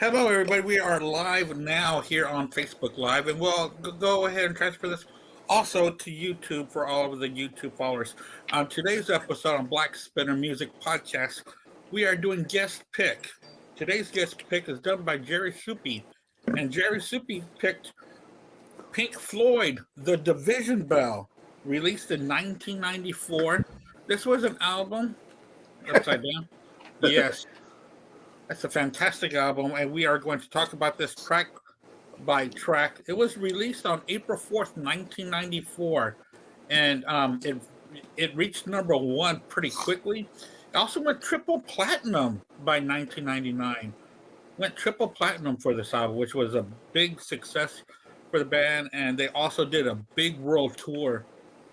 Hello, everybody. We are live now here on Facebook Live, and we'll go ahead and transfer this also to YouTube for all of the YouTube followers. On today's episode on Black Spinner Music Podcast, we are doing guest pick. Today's guest pick is done by Jerry Soupy, and Jerry Soupy picked Pink Floyd, The Division Bell, released in 1994. This was an album, upside down. Yes, that's a fantastic album, and we are going to talk about this track by track. It was released on April 4th, 1994, and it reached number one pretty quickly. It also went triple platinum by 1999. Went triple platinum for this album, which was a big success for the band, and they also did a big world tour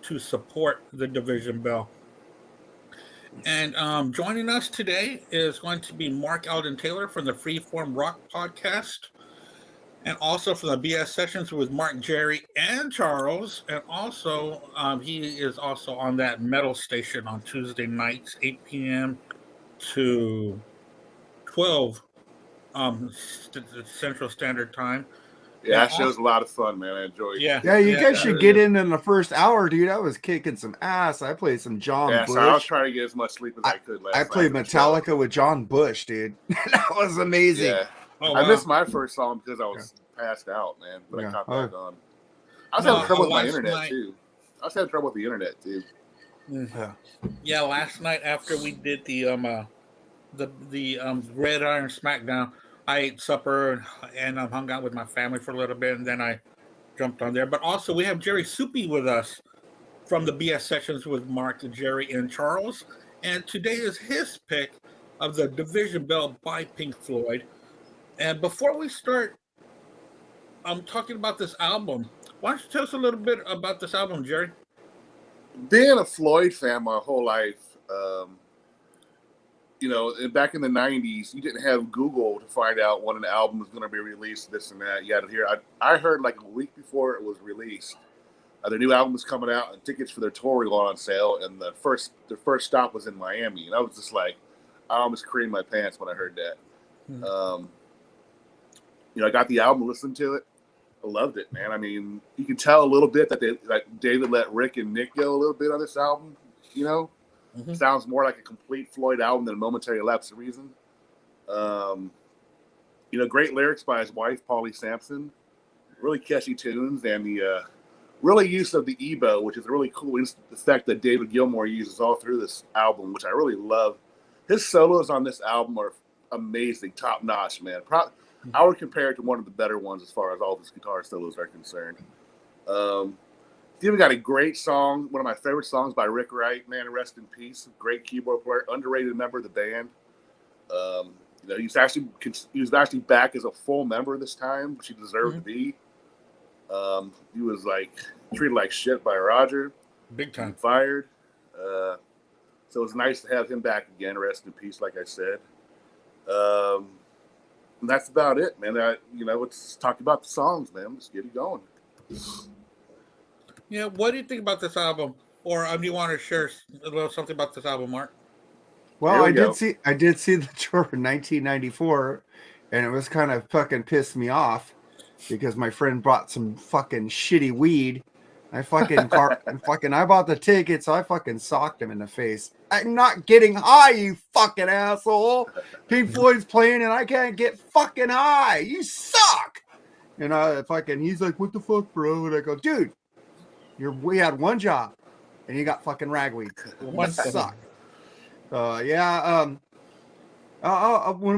to support the Division Bell. And joining us today is going to be Mark Alden Taylor from the Freeform Rock Podcast, and also from the BS Sessions with Mark, Jerry, and Charles. And also, he is also on that metal station on Tuesday nights, 8 p.m. to 12 Central Standard Time. Yeah, that show's a lot of fun, man. I enjoy it. Yeah, you guys should get in the first hour, dude. I was kicking some ass. I played some John Bush. So I was trying to get as much sleep as I could last night. I played Metallica with John Bush, dude. That was amazing. Yeah. Oh, wow. I missed my first song because I was passed out, man. But I caught back on. I was having trouble with my internet, too. I was having trouble with the internet, too. Yeah, last night after we did the Red Iron Smackdown, I ate supper and hung out with my family for a little bit, and then I jumped on there. But also, we have Jerry Soupy with us from the BS Sessions with Mark, Jerry, and Charles. And today is his pick of the Division Bell by Pink Floyd. And before we start talking about this album, why don't you tell us a little bit about this album, Jerry? Being a Floyd fan my whole life, back in the 90s, you didn't have Google to find out when an album was going to be released, this and that. You had to hear. I heard like a week before it was released, their new album was coming out and tickets for their tour were going on sale. And their first stop was in Miami. And I was just like, I almost creamed my pants when I heard that. I got the album, listened to it. I loved it, man. I mean, you can tell a little bit that David let Rick and Nick go a little bit on this album, Sounds more like a complete Floyd album than a momentary lapse of reason. Great lyrics by his wife, Pauly Sampson. Really catchy tunes, and the really use of the EBO, which is a really cool effect that David Gilmour uses all through this album, which I really love. His solos on this album are amazing, top notch, man. I would compare it to one of the better ones as far as all of his guitar solos are concerned. He even got a great song, one of my favorite songs by Rick Wright, man, rest in peace. Great keyboard player, underrated member of the band. He was actually back as a full member this time, which he deserved to be. He was treated like shit by Roger. Big time. Fired. So it was nice to have him back again, rest in peace, like I said. And that's about it, man. Let's talk about the songs, man. Let's get it going. Yeah, what do you think about this album? Or do you want to share a little something about this album, Mark? Well, I did see the tour in 1994, and it was kind of fucking pissed me off because my friend brought some fucking shitty weed. I bought the tickets, so I fucking socked him in the face. I'm not getting high, you fucking asshole. Pink Floyd's playing and I can't get fucking high. You suck. And he's like, what the fuck, bro? And I go, dude, we had one job and you got fucking ragweed. One suck. When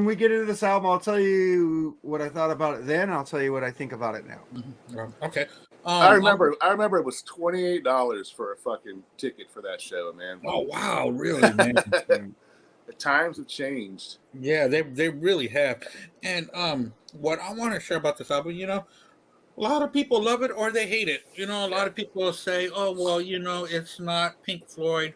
we get into this album, I'll tell you what I thought about it then. I'll tell you what I think about it now. Okay. I remember it was $28 for a fucking ticket for that show, man. Oh wow, really, man. The times have changed. Yeah, they really have. And what I want to share about this album, a lot of people love it or they hate it. A lot of people say, oh well, it's not Pink Floyd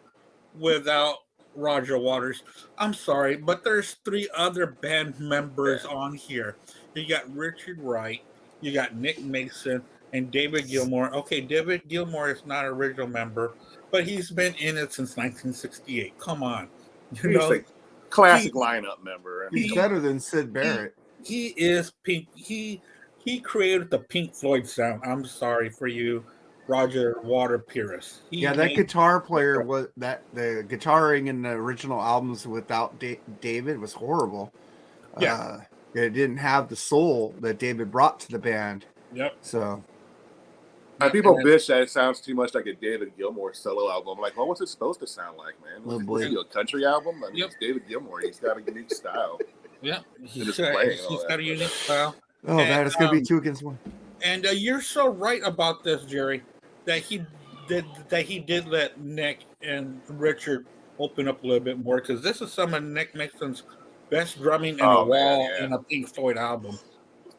without Roger Waters. I'm sorry, but there's 3 other band members on here. You got Richard Wright, you got Nick Mason, and David Gilmour. Okay, David Gilmour is not an original member, but he's been in it since 1968. Come on. He's a classic lineup member. He's better than Sid Barrett. he is Pink. He created the Pink Floyd sound. I'm sorry for you, Roger Water Purist. Yeah, that guitar player was that the guitaring in the original albums without David was horrible. Yeah, it didn't have the soul that David brought to the band. yep. So people bitch that it sounds too much like a David Gilmour solo album. I'm like, well, what's it supposed to sound like, man? Was it a country album? I mean, it's David Gilmour. He's got a unique style. Yeah, he's got a unique style. Oh, man, it's gonna be 2 against 1. And you're so right about this, Jerry, that he did let Nick and Richard open up a little bit more, because this is some of Nick Mason's best drumming in a wall in a Pink Floyd album.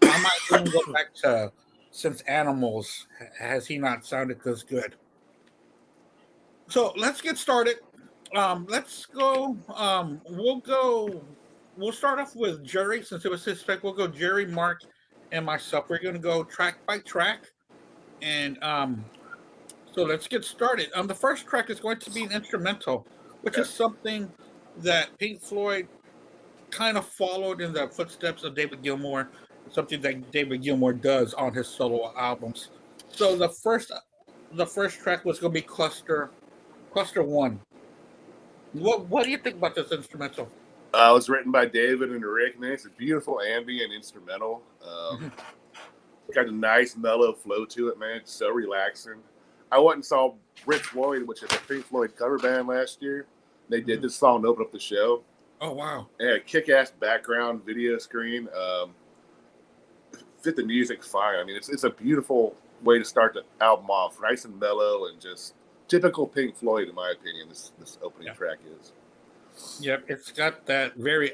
I might even go back to Since Animals. Has he not sounded this good? So let's get started. Let's go. We'll start off with Jerry, since it was his pick. We'll go Jerry, Mark, and myself. We're going to go track by track. And so let's get started. The first track is going to be an instrumental, which is something that Pink Floyd kind of followed in the footsteps of David Gilmour, something that David Gilmour does on his solo albums. So the first track was going to be Cluster One. What do you think about this instrumental? It was written by David and Rick, man. It's a beautiful ambient instrumental. Got a nice mellow flow to it, man. It's so relaxing. I went and saw Rick Floyd, which is a Pink Floyd cover band last year. They did this song to open up the show. Oh, wow. Yeah, a kick-ass background video screen. Fit the music fine. I mean, it's a beautiful way to start the album off. Nice and mellow and just typical Pink Floyd, in my opinion, this opening track is. Yep, it's got that very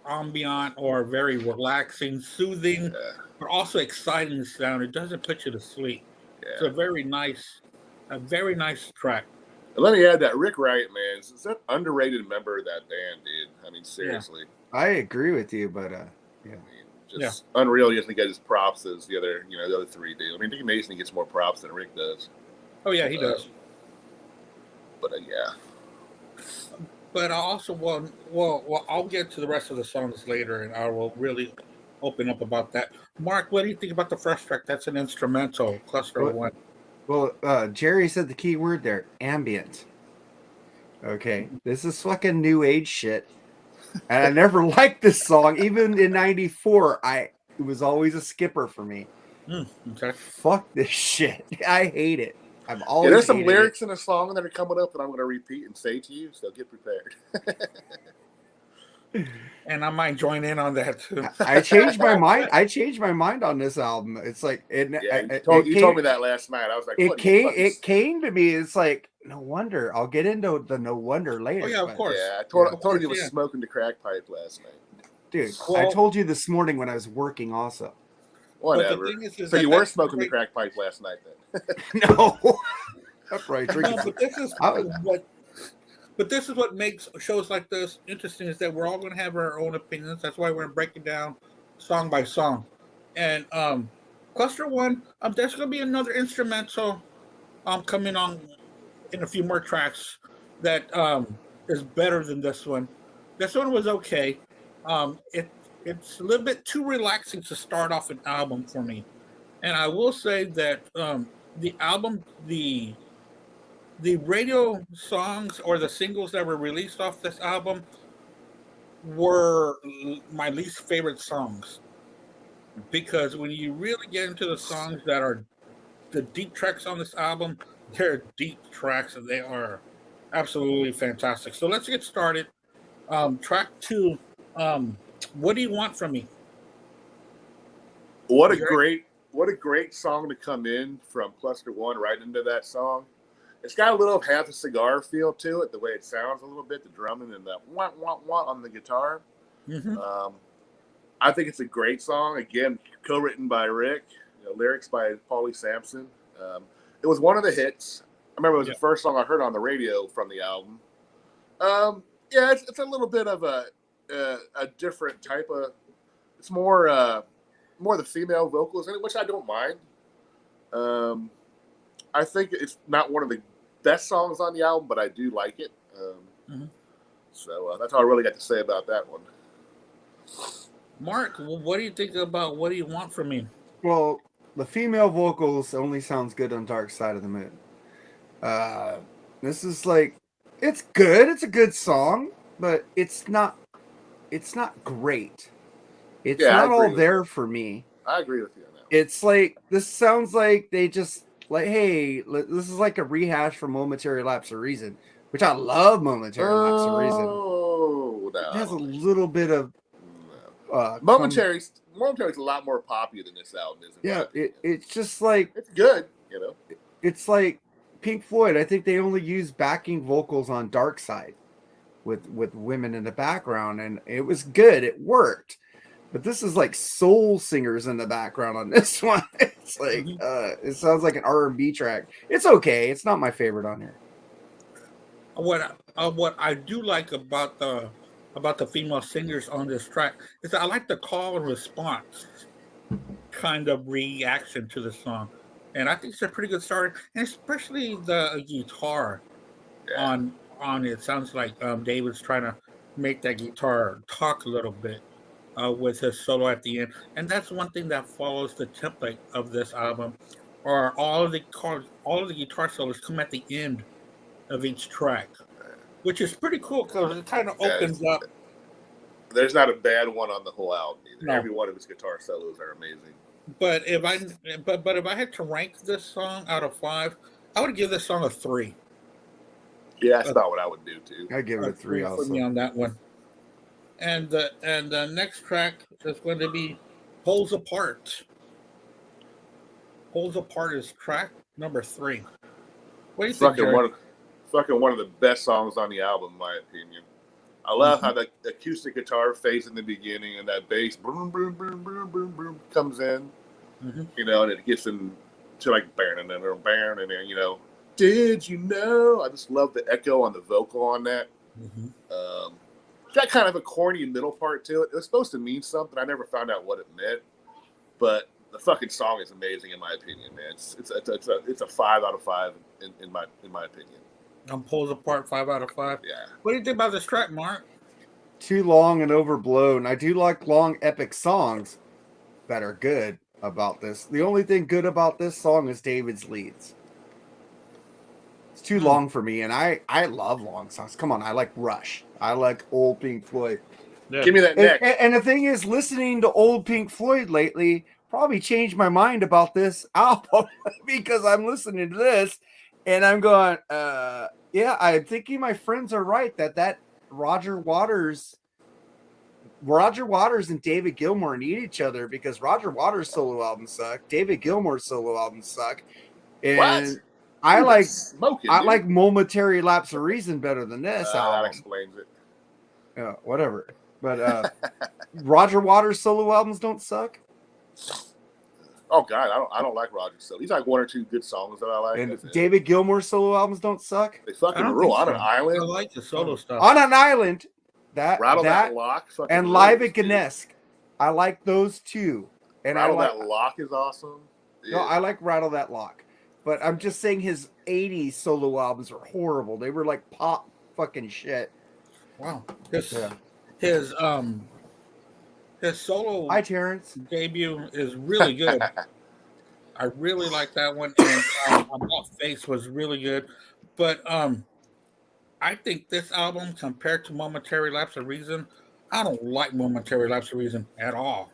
ambient or very relaxing, soothing, but also exciting sound. It doesn't put you to sleep. Yeah. It's a very nice track. And let me add that Rick Wright, man, is an underrated member of that band, dude. I mean, seriously. Yeah. I agree with you, but yeah. I mean, just unreal. He doesn't get his props as the other three do. I mean, Nick Mason gets more props than Rick does. Oh yeah, he does. But yeah. But I also well, I'll get to the rest of the songs later, and I will really open up about that. Mark, what do you think about the first track? That's an instrumental, Cluster One. Well, Jerry said the key word there, ambient. Okay, this is fucking new age shit. And I never liked this song. Even in '94, it was always a skipper for me. Okay. Fuck this shit. I hate it. I've always there's some lyrics in a song that are coming up that I'm going to repeat and say to you, so get prepared. And I might join in on that too. I changed my mind. I changed my mind on this album. It's like you told me that last night. I was like, it came to me. It's like, no wonder. I'll get into the no wonder later. Oh yeah, of course. Yeah, I told you was smoking the crack pipe last night, dude. I told you this morning when I was working also. Whatever. So you were smoking the crack pipe last night then? No. I'm probably drinking. No, but this is what makes shows like this interesting, is that we're all going to have our own opinions. That's why we're going to break it down song by song. And Cluster One, there's going to be another instrumental coming on in a few more tracks that is better than this one. This one was okay. It's a little bit too relaxing to start off an album for me. And I will say that the album, the radio songs or the singles that were released off this album were my least favorite songs. Because when you really get into the songs that are the deep tracks on this album, they're deep tracks and they are absolutely fantastic. So let's get started. Track 2, What Do You Want From Me? What a great song to come in from Cluster One right into that song. It's got a little half a cigar feel to it, the way it sounds a little bit, the drumming and the wah, wah, wah on the guitar. Mm-hmm. I think it's a great song. Again, co-written by Rick, lyrics by Paulie Sampson. It was one of the hits. I remember it was the first song I heard on the radio from the album. It's a little bit of a different type of. It's more the female vocals in it, which I don't mind. I think it's not one of the best songs on the album, but I do like it. So that's all I really got to say about that one. Mark, what do you think about What Do You Want From Me? Well, the female vocals only sounds good on Dark Side of the Moon. This is like, it's good. It's a good song, but it's not great. It's Yeah, I not agree all with there you. for me. I agree with you on that. It's like, this sounds like they just like, hey, this is like a rehash for Momentary Lapse of Reason, which I love. Momentary Lapse of Reason. Oh no, It I has a don't think little bit of so. Momentary's a lot more poppy than this album is, in my opinion. it's just like, It's good, you know. it's like Pink Floyd. I think they only use backing vocals on Dark Side with women in the background, and it was good. It worked. But this is like soul singers in the background on this one. It's like it sounds like an R&B track. It's okay. It's not my favorite on here. What I do like about the female singers on this track is that I like the call and response kind of reaction to the song, and I think it's a pretty good start, and especially the guitar Yeah. on it. Sounds like David's trying to make that guitar talk a little bit with his solo at the end, and that's one thing that follows the template of this album, or all of the guitar solos come at the end of each track, which is pretty cool because it kind of opens up. There's not a bad one on the whole album either. No. Every one of his guitar solos are amazing. But if I had to rank this song out of 5, I would give this song a 3. Yeah, that's about what I would do too. I give it a 3 for also. me on that one. And the next track is going to be "Poles Apart." "Poles Apart" is track number 3. What do you think, Jared? Fucking one of the best songs on the album, in my opinion. I love how the acoustic guitar fades in the beginning and that bass boom, boom, boom, boom, boom, boom comes in, you know, and it gets into like bang, and then, you know, did you know? I just love the echo on the vocal on that. Got kind of a corny middle part to it. It was supposed to mean something. I never found out what it meant, but the fucking song is amazing in my opinion, man. It's a 5 out of 5 in my opinion. "Poles Apart," 5 out of 5. Yeah. What do you think about this track, Mark? Too long and overblown. I do like long epic songs that are good about this. The only thing good about this song is David's leads. It's too long for me, and I love long songs. Come on, I like Rush. I like old Pink Floyd. Yeah. Give me that neck. And the thing is, listening to old Pink Floyd lately probably changed my mind about this album because I'm listening to this and I'm going, yeah, I'm thinking my friends are right that Roger Waters and David Gilmour need each other, because Roger Waters' solo albums suck, David Gilmour's solo albums suck, and I like Momentary Lapse of Reason better than this album. That explains it. Yeah, whatever. But Roger Waters' solo albums don't suck. Oh God, I don't like Roger. So he's like 1 or 2 good songs that I like. And David Gilmour's solo albums don't suck. They fucking rule. On an island. I like the solo stuff. On an Island, Rattle That Lock, and Live at Gnesk. I like those two. And Rattle That Lock is awesome. No, I like Rattle That Lock. But I'm just saying his 80s solo albums are horrible. They were like pop fucking shit. Wow. His solo Hi, Terrence. debut is really good. I really like that one. And About Face was really good. But I think this album, compared to Momentary Lapse of Reason, I don't like Momentary Lapse of Reason at all.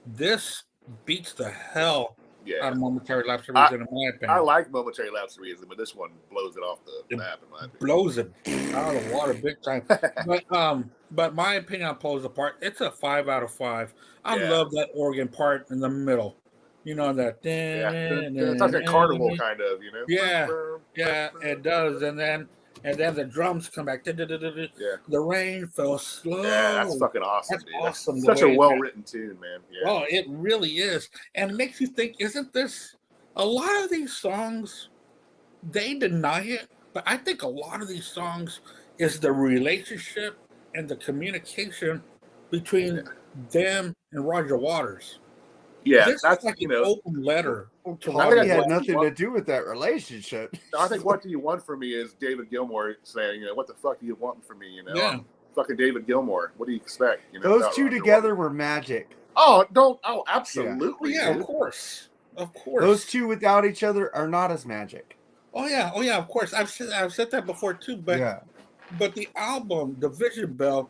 This beats the hell out of Momentary Lapse of Reason, in my opinion. I like Momentary Lapse of Reason, but this one blows it off the map, in my opinion. Blows it out of the water big time. But my opinion on Poles Apart, it's a 5 out of 5. I love that organ part in the middle. You know, that. It's like a carnival kind of, you know? Yeah, it does. And then the drums come back. The rain fell slow. Yeah, that's fucking awesome, that's dude. Awesome. Such a well-written tune, man. Yeah. Oh, it really is. And it makes you think, isn't this... A lot of these songs, they deny it, but I think a lot of these songs is the relationship and the communication between them and Roger Waters. Yeah, this that's is like an open letter to Probably Roger had Waters. nothing to do with that relationship. I think What Do You Want From Me is David Gilmour saying, you know, what the fuck do you want from me, you know? Yeah. fucking David Gilmour. What do you expect? You know, those two together were magic. Oh, absolutely. Yeah, dude. of course. Of course. Those two without each other are not as magic. Oh yeah, of course. I've said that before too, but the album, The Vision Bell,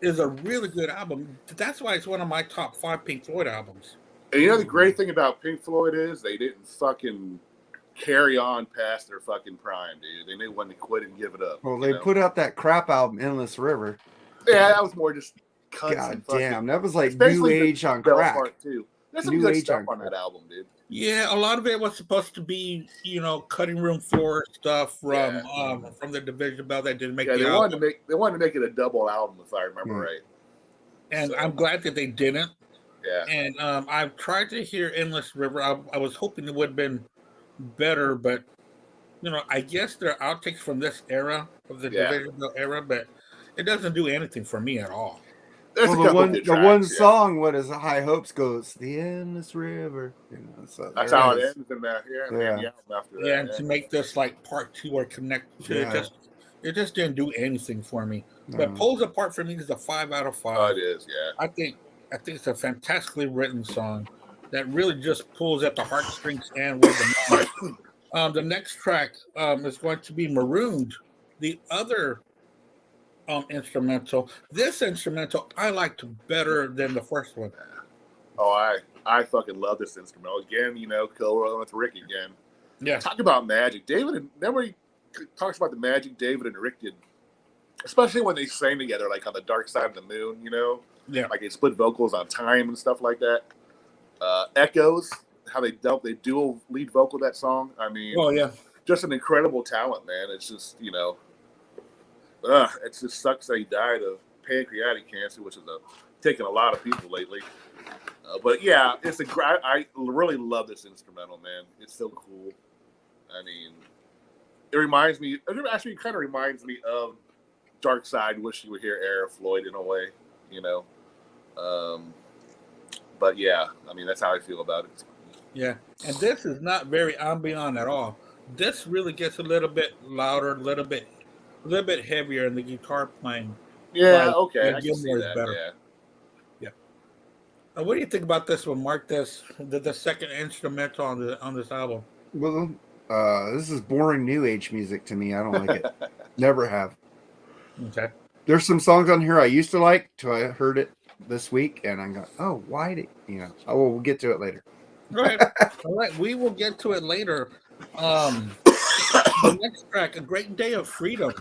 is a really good album. That's why it's one of my top 5 Pink Floyd albums. And you know the great thing about Pink Floyd is they didn't fucking carry on past their fucking prime, dude. They knew when to quit and give it up. Well, they put out that crap album, Endless River. Yeah, that was more just cuts. God damn, that was like new age on crack. Part too. There's some good stuff on that album, dude. Yeah, a lot of it was supposed to be, cutting room floor stuff from the Division Bell that didn't make the album. They wanted to make it a double album, if I remember right. And I'm glad that they didn't. Yeah. And I've tried to hear Endless River. I was hoping it would have been better, but I guess there are outtakes from this era of the Division Bell era, but it doesn't do anything for me at all. Well, the one song, what is High Hopes, goes the Endless River. So that's how it ends in there. Yeah. After that. Yeah, and to make this like part 2 or connect to it just didn't do anything for me. No. But Pulls Apart for me is a 5 out of 5. Oh, it is, yeah. I think it's a fantastically written song that really just pulls at the heartstrings and with the moment. The next track is going to be Marooned, the other instrumental. This instrumental I liked better than the first one. Oh, I fucking love this instrumental. Again, co-rolling with Rick again. Yeah. Talk about magic. Remember he talks about the magic David and Rick did, especially when they sang together, like on the Dark Side of the Moon, Yeah. Like they split vocals on time and stuff like that. Echoes, how they dual lead vocal that song. I mean, just an incredible talent, man. It's just, it just sucks that he died of pancreatic cancer, which is taken a lot of people lately. But yeah, I really love this instrumental, man. It's so cool. I mean, it actually kind of reminds me of Dark Side, Wish You Were Here era Floyd in a way, But yeah, I mean, that's how I feel about it. Yeah, and this is not very ambient at all. This really gets a little bit louder, a little bit heavier in the guitar playing. Yeah, okay. I can see that, better. Yeah. What do you think about this one, Mark? The second instrumental on this album. Well, this is boring new age music to me. I don't like it. Never have. Okay. There's some songs on here I used to like till I heard it this week, and I go, "Oh, why did we'll get to it later." All right. We will get to it later. The next track, A Great Day of Freedom.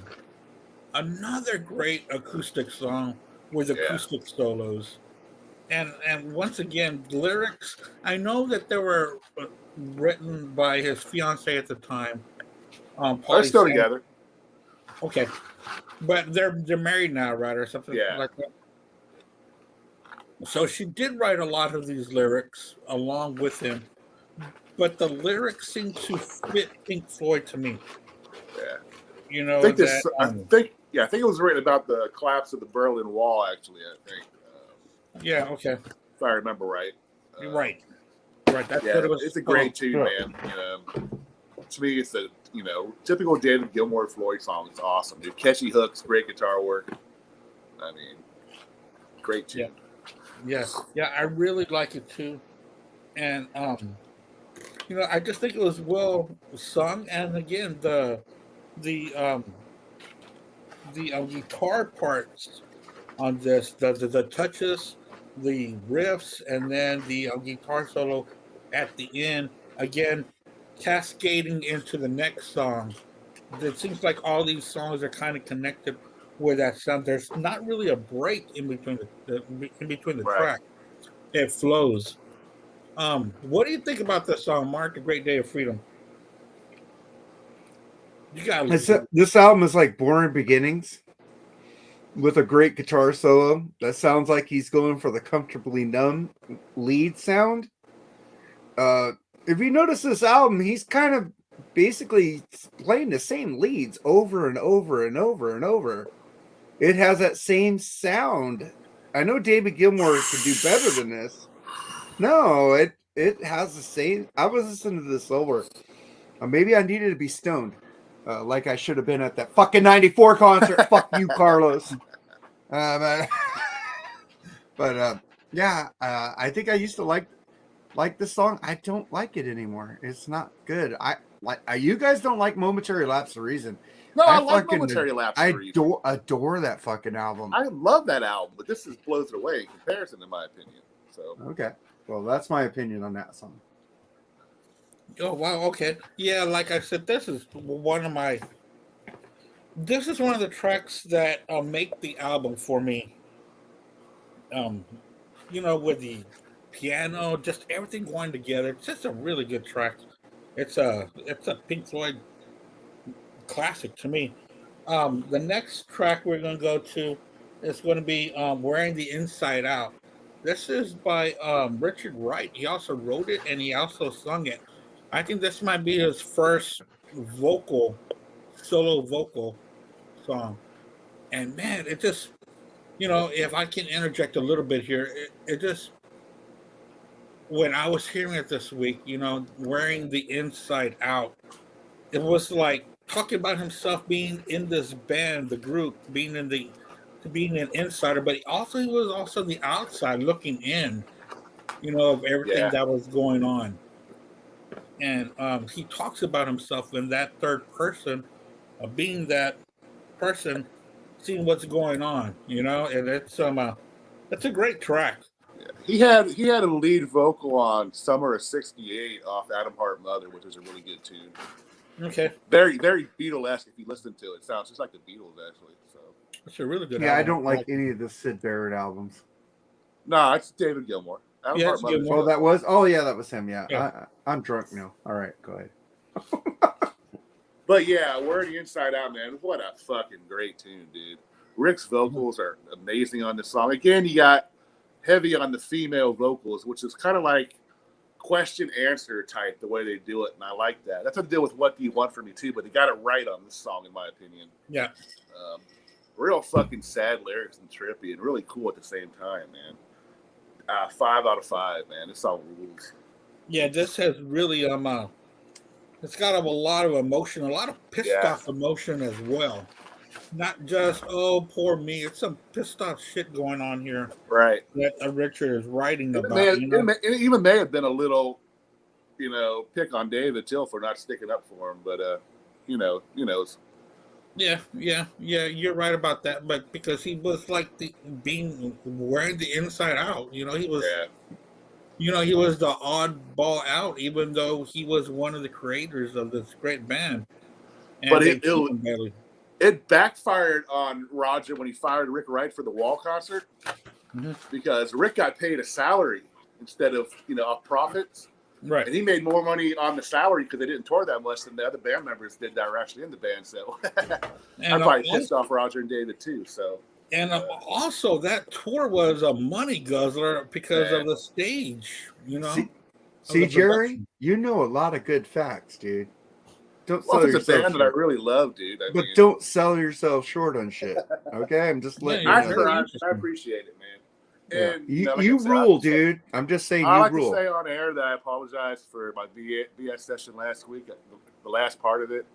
Another great acoustic song with acoustic solos. And once again, lyrics, I know that they were written by his fiancée at the time. They're still together. Okay. But they're married now, right? Or something like that. So she did write a lot of these lyrics along with him. But the lyrics seem to fit Pink Floyd to me. Yeah. I think it was written about the collapse of the Berlin Wall, actually, I think. Yeah, okay. If I remember right. You're right. Right. That's what it was. It's a great tune, man. To me, it's a typical David Gilmour Floyd song. It's awesome, dude. Catchy hooks, great guitar work. I mean, great tune. Yeah, I really like it too. And I just think it was well sung. And again, the guitar parts on this, the touches, the riffs, and then the guitar solo at the end, again, cascading into the next song. It seems like all these songs are kind of connected with that sound. There's not really a break in between the track. It flows. What do you think about this song, Mark? A Great Day of Freedom. This album is like Boring Beginnings with a great guitar solo. That sounds like he's going for the comfortably numb lead sound. If you notice this album, he's kind of basically playing the same leads over and over and over and over. It has that same sound. I know David Gilmour could do better than this. No, it has the same. I was listening to this over. Maybe I needed to be stoned, like I should have been at that fucking '94 concert. Fuck you, Carlos. But but yeah, I think I used to like the song. I don't like it anymore. It's not good. I like you guys don't like Momentary Lapse of Reason. No, I like fucking Momentary Lapse I of Reason. adore that fucking album. I love that album, but this is blows it away in comparison, in my opinion. So Okay, well, that's my opinion on that song. Oh wow, okay. Yeah, like I said, this is one of the tracks that make the album for me. With the piano, just everything going together. It's just a really good track. It's a Pink Floyd classic to me. The next track we're going to go to is going to be "Wearing the Inside Out." This is by Richard Wright. He also wrote it and he also sung it. I think this might be his first solo vocal song. And man, it just, if I can interject a little bit here, it just, when I was hearing it this week, wearing the inside out, it was like talking about himself being in this band, the group, being an insider, but he was also the outside looking in, of everything that was going on. And he talks about himself in that third person, being that person, seeing what's going on, and it's a great track. Yeah. He had a lead vocal on "Summer of '68" off "Adam Hart Mother," which is a really good tune. Okay. Very, very Beatlesque. If you listen to it, it sounds just like the Beatles, actually. So it's a really good album. I don't like any of the Syd Barrett albums. No, it's David Gilmour. Adam Hart Mother. Oh, that was him. Yeah. I'm drunk now. All right, go ahead. But yeah, "Wearing the Inside Out," man, what a fucking great tune, dude. Rick's vocals are amazing on this song. Again, you got heavy on the female vocals, which is kind of like question answer type the way they do it, and I like that. That's what to do with "What Do You Want From Me" too, but they got it right on this song, in my opinion. Yeah. Real fucking sad lyrics and trippy, and really cool at the same time, man. 5 out of 5, man. This song rules. Yeah, this has really it's got a lot of emotion, a lot of pissed off emotion as well. Not just, oh, poor me. It's some pissed off shit going on here. Right. That Richard is writing about. It even may have been a little, pick on David Till for not sticking up for him, but, who knows. Yeah, you're right about that. But because he was like wearing the inside out, he was, he was the oddball out, even though he was one of the creators of this great band. And but it backfired on Roger when he fired Rick Wright for the Wall concert, because Rick got paid a salary instead of profits. Right. And he made more money on the salary because they didn't tour that much than the other band members did that were actually in the band. So I probably pissed off Roger and David too. So and also that tour was a money guzzler because of the stage. See Jerry, you know a lot of good facts, dude. Don't sell yourself. It's a band that I really love, dude. Don't sell yourself short on shit. Okay, I'm just letting you know. I appreciate it, man. And you rule, dude. I'm just saying I you like rule. to say on air that I apologize for my BS session last week. The last part of it,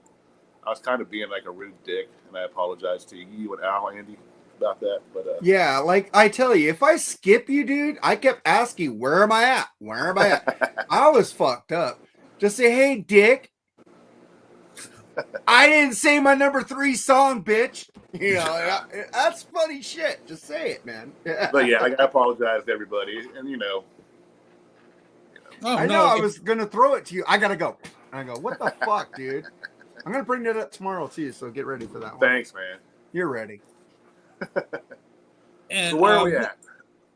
I was kind of being like a rude dick, and I apologize to you and Al, Andy, about that. But yeah, like I tell you, if I skip you, dude, I kept asking, "Where am I at? Where am I at?" I was fucked up. Just say, "Hey, dick." I didn't say my number 3 song, bitch. That's funny shit. Just say it, man. But yeah, I apologize to everybody, and I know I was gonna throw it to you. I gotta go. And I go, what the fuck, dude? I'm gonna bring that up tomorrow too. So get ready for that one. Thanks, man. You're ready. And so where are we at?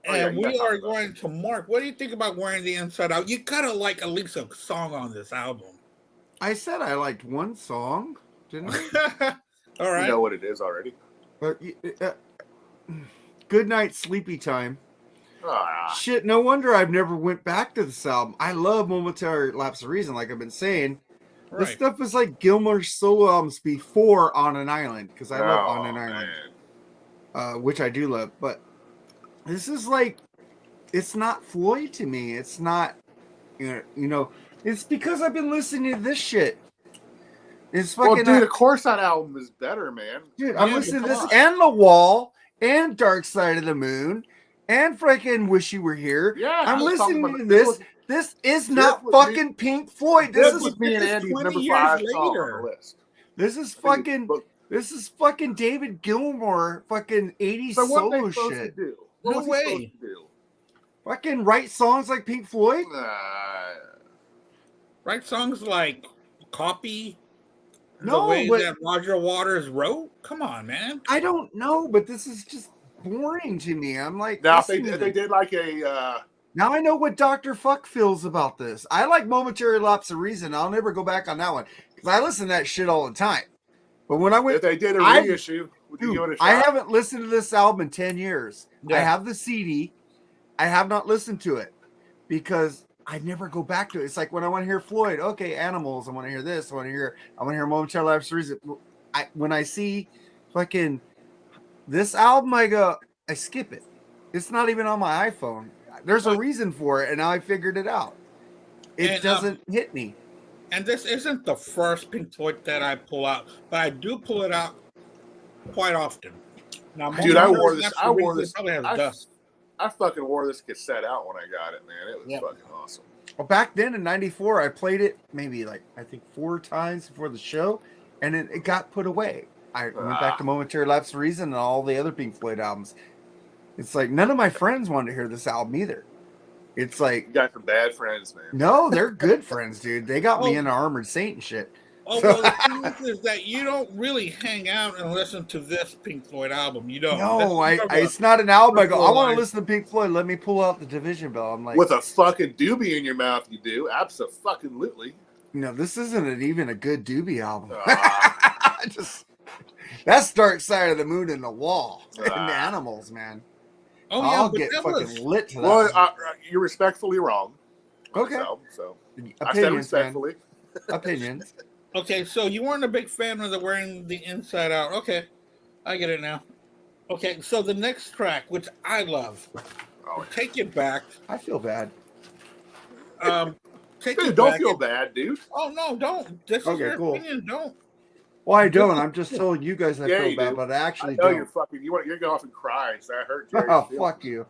And we are going to Mark. What do you think about "Wearing the Inside Out"? You gotta like at least a song on this album. I said I liked one song, didn't I? All right. You know what it is already. But Good Night, Sleepy Time. Shit, no wonder I've never went back to this album. I love Momentary Lapse of Reason, like I've been saying. Right. This stuff is like Gilmour's solo albums before On an Island, because I love On an Island, which I do love. But this is like, it's not Floyd to me. It's not, it's because I've been listening to this shit. It's fucking. Well, dude, of course that album is better, man. Dude, I'm listening to this and The Wall and Dark Side of the Moon and freaking Wish You Were Here. Yeah, I'm listening about, to this. This is not fucking Pink Floyd. This was me and Andy's number 5 song on the list. This is fucking. This is fucking David Gilmour, fucking 80s solo shit. What was he supposed to do? Fucking write songs like Pink Floyd? Write songs like Copy? No, the way that Roger Waters wrote? Come on, man. I don't know, but this is just boring to me. I'm like, now if they did like a now I know what Dr. Fuck feels about this. I like Momentary Lapse of Reason. I'll never go back on that one because I listen to that shit all the time. But when I went, if they did a reissue, I haven't listened to this album in 10 years. Yeah. I have the CD. I have not listened to it because I never go back to it. It's like when I want to hear Floyd, okay, Animals. I want to hear this. I want to hear Momentary Lapse of Reason. When I see fucking this album, I skip it. It's not even on my iPhone. There's a reason for it, and now I figured it out. It doesn't hit me. And this isn't the first Pink Floyd that I pull out, but I do pull it out quite often. Now, dude, I wore this. Probably has dust. I fucking wore this cassette out when I got it, man. It was fucking awesome. Well, back then in '94, I played it maybe I think 4 times before the show, and it got put away. I went back to Momentary Lapse of Reason and all the other Pink Floyd albums. It's like none of my friends wanted to hear this album either. It's like you got some bad friends, man. No, they're good friends, dude. They got me into Armored Saint and shit. Oh, well, the thing is that you don't really hang out and listen to this Pink Floyd album. You don't. No, it's not an album. I go, I want to listen to Pink Floyd. Let me pull out the Division Bell. I'm like, with a fucking doobie in your mouth, you do. Absolutely. No, this isn't even a good Doobie album. That's Dark Side of the Moon and the Wall and the Animals, man. Oh, yeah, I'll get fucking lit to that. Well, you're respectfully wrong. Okay. So opinions, I said respectfully. Opinions. Okay, so you weren't a big fan of the wearing the inside out. Okay, I get it now. Okay, so the next track, which I love, Take It Back. I feel bad. Don't feel bad, dude. Oh, no, don't. This is your opinion. Don't. Well, I don't. I'm just telling you guys I feel bad, but I actually don't. You're fucking. You're going off and crying. So I hurt Jerry. Oh, fuck you.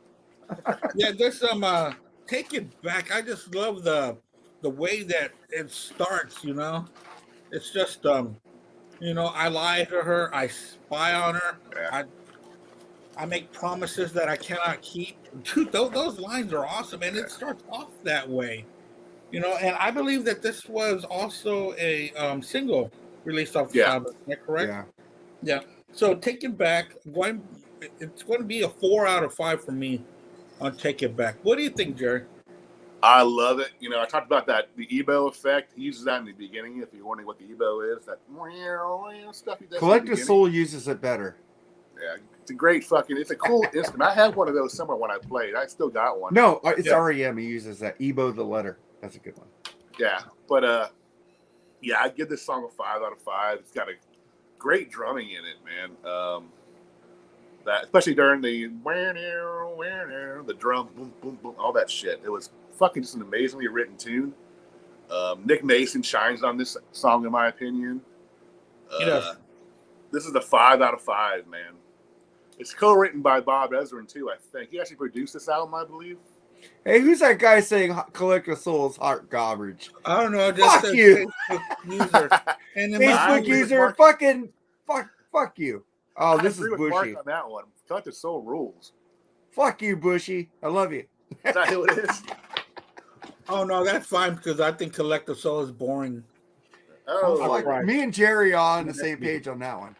Yeah, there's some Take It Back. I just love the way that it starts. You know, it's just I lie to her. I spy on her. Yeah. I make promises that I cannot keep. Dude, those lines are awesome, and it starts off that way. You know, and I believe that this was also a single released off the album. Is that correct? Yeah. So Take It Back, it's going to be a 4 out of 5 for me on Take It Back. What do you think, Jerry? I love it. You know, I talked about the EBO effect. He uses that in the beginning. If you're wondering what the EBO is, that stuff he does. Collective Soul uses it better. Yeah, it's a great it's a cool instrument. I had one of those somewhere when I played. I still got one. No, it's REM. He uses that. EBO the letter. That's a good one. Yeah, but I'd give this song a 5 out of 5. It's got a great drumming in it, man. That especially during the drum, boom, boom, boom, all that shit. It was fucking just an amazingly written tune. Nick Mason shines on this song, in my opinion. This is a 5 out of 5, man. It's co-written by Bob Ezrin too, I think. He actually produced this album, I believe. Hey, who's that guy saying Collective Soul is hot garbage? I don't know. Just fuck you. Facebook user. And Facebook user, fucking fuck you. Oh, this is Bushy. Mark on that one. Collective Soul rules. Fuck you, Bushy. I love you. Is that who it is? Oh, no, that's fine because I think Collective Soul is boring. Right. Me and Jerry are on the same page on that one.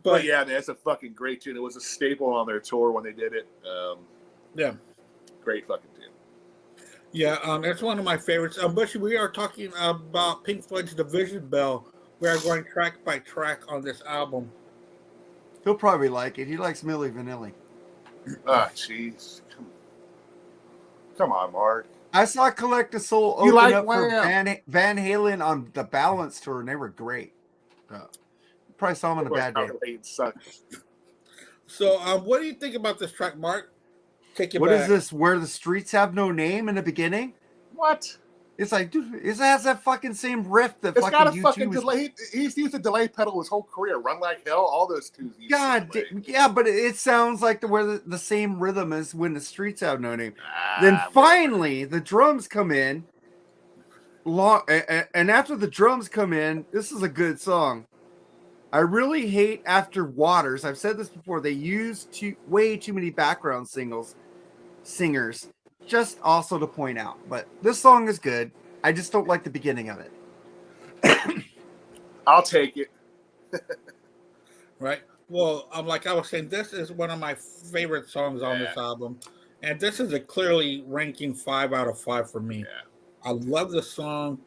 But yeah, man, it's a fucking great tune. It was a staple on their tour when they did it. Yeah. Great fucking tune. Yeah, it's one of my favorites. Bushy, we are talking about Pink Floyd's Division Bell. We are going track by track on this album. He'll probably like it. He likes Milli Vanilli. Ah, jeez. Come on, Mark. I saw Collective Soul open up for Van Halen on the Balance tour, and they were great. Probably saw them on a bad day. So, what do you think about this track, Mark? Take it What back. Is this? Where the Streets Have No Name in the beginning? What? It's like, dude, it has that fucking same riff that It's fucking got a U2 fucking was. delay. He's used a delay pedal his whole career. Run Like Hell, all those tunes. Yeah, but it sounds like where the same rhythm as When the Streets Have No Name. Then Whatever. finally, the drums come in. And after the drums come in, this is a good song. I really hate After Waters. I've said this before. They use way too many background singers, just also to point out. But this song is good. I just don't like the beginning of it. I'll take it. Right. Well, like I was saying, this is one of my favorite songs on this album, and this is a clearly ranking 5 out of 5 for me. Yeah. I love the song,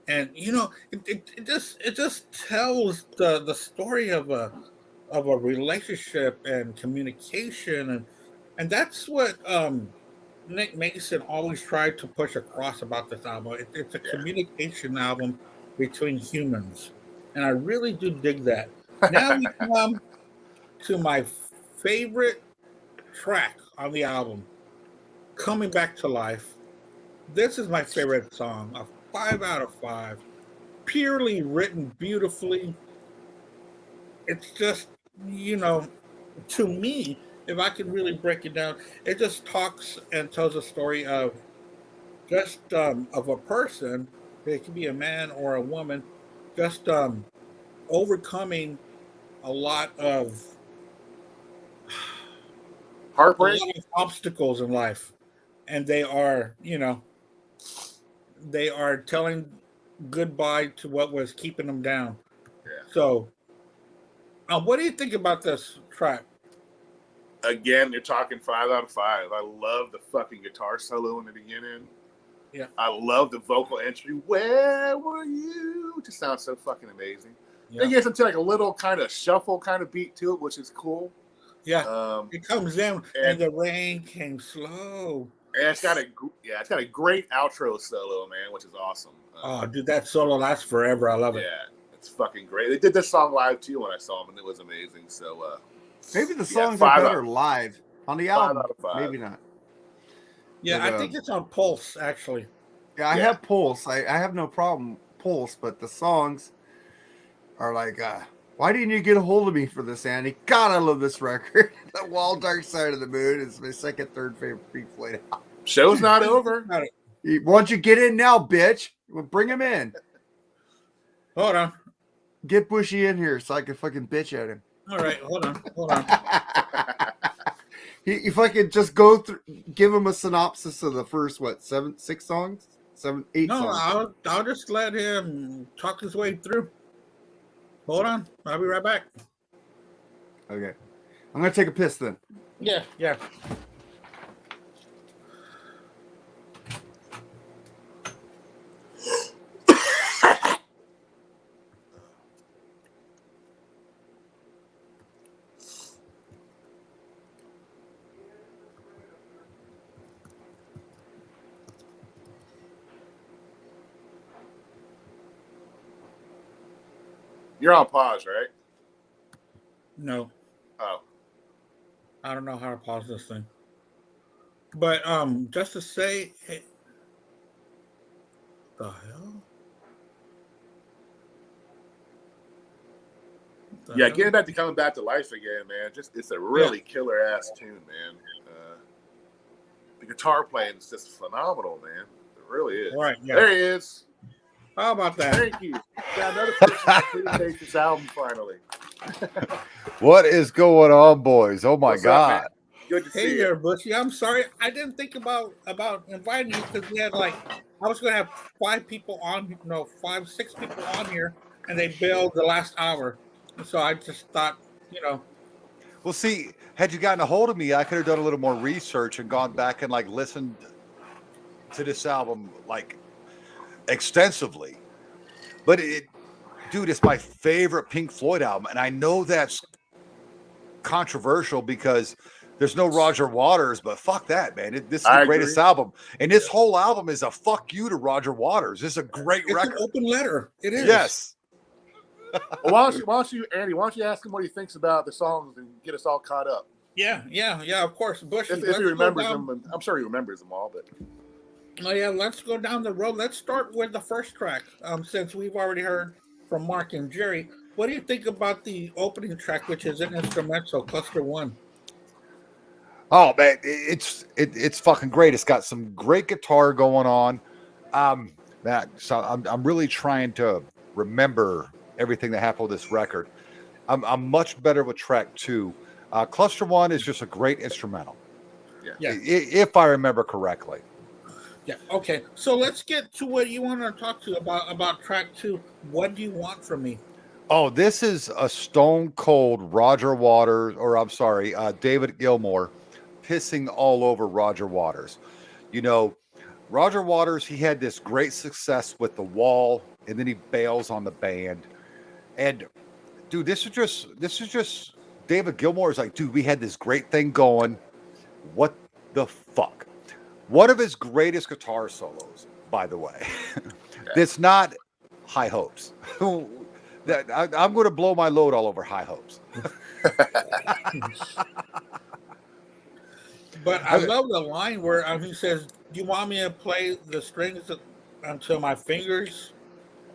and it just tells the story of a relationship and communication, and that's what Nick Mason always tried to push across about this album. It's a communication album between humans, and I really do dig that. Now we come to my favorite track on the album, Coming Back to Life. This is my favorite song, a 5 out of 5. Purely written beautifully. It's just, to me, if I can really break it down, it just talks and tells a story of just of a person. It could be a man or a woman, just overcoming a lot of Heartbreak, a lot of obstacles in life, and they are telling goodbye to what was keeping them down. So what do you think about this track? Again, you're talking 5 out of 5. I love the fucking guitar solo in the beginning. Yeah, I love the vocal entry. Where were you? It just sounds so fucking amazing. yeah. It gets into like a little kind of shuffle kind of beat to it, which is cool. Yeah, it comes in and the rain came slow. And it's got a great outro solo, man, which is awesome. Oh, dude, that solo lasts forever. I love it. Yeah, it's fucking great. They did this song live too when I saw them, and it was amazing. So maybe the songs are better live on the album. 5 out of 5. Maybe not. Yeah, but, I think it's on Pulse actually. Yeah, I have Pulse. I have no problem Pulse, but the songs are like, why didn't you get a hold of me for this, Andy? God, I love this record. The Wild Dark Side of the Moon is my third favorite Pink Floyd album. Show's not over. Why don't you get in now, bitch? We'll bring him in. Hold on. Get Bushy in here so I can fucking bitch at him. All right, hold on. If I could just go through, give him a synopsis of the first, 8 songs? 8 No, songs. I'll just let him talk his way through. Hold on. I'll be right back. Okay. I'm going to take a piss then. Yeah. You're on pause, right? No. Oh. I don't know how to pause this thing. But just to say, the hell? Getting back to Coming Back to Life again, man. It's a really killer ass tune, man. The guitar playing is just phenomenal, man. It really is. All right, yeah. There he is. How about that? Thank you. Got another person to appreciate this album finally. What is going on, boys? Oh my God. Up, good to see Hey you. there, Bushy. I'm sorry. I didn't think about inviting you because we had I was going to have 6 people on here, and they bailed the last hour. So I just thought, Well, see, had you gotten a hold of me, I could have done a little more research and gone back and listened to this album extensively. But dude, it's my favorite Pink Floyd album, and I know that's controversial because there's no Roger Waters, but fuck that, man. This is the greatest album, and this whole album is a fuck you to Roger Waters. This is a great record. It's an open letter. It is. Yes. Well, why don't you, Andy? Why don't you ask him what he thinks about the songs and get us all caught up? Yeah. Of course, Bushy. If he remembers them, I'm sure he remembers them all. But Oh yeah, let's go down the road. Let's start with the first track. Since we've already heard from Mark and Jerry, what do you think about the opening track, which is an instrumental, Cluster One? Oh man, it's fucking great. It's got some great guitar going on. So I'm really trying to remember everything that happened with this record. I'm much better with track 2. Cluster 1 is just a great instrumental. Yeah. If I remember correctly. Yeah. Okay. So let's get to what you want to talk to about track 2. What do you want from me? Oh, this is a stone cold Roger Waters, or I'm sorry, David Gilmour pissing all over Roger Waters. You know, Roger Waters, he had this great success with The Wall, and then he bails on the band. And dude, this is just David Gilmour is like, dude, we had this great thing going. What the fuck? One of his greatest guitar solos, by the way. It's not High Hopes. I'm going to blow my load all over High Hopes. But I love the line where he says, "Do you want me to play the strings until my fingers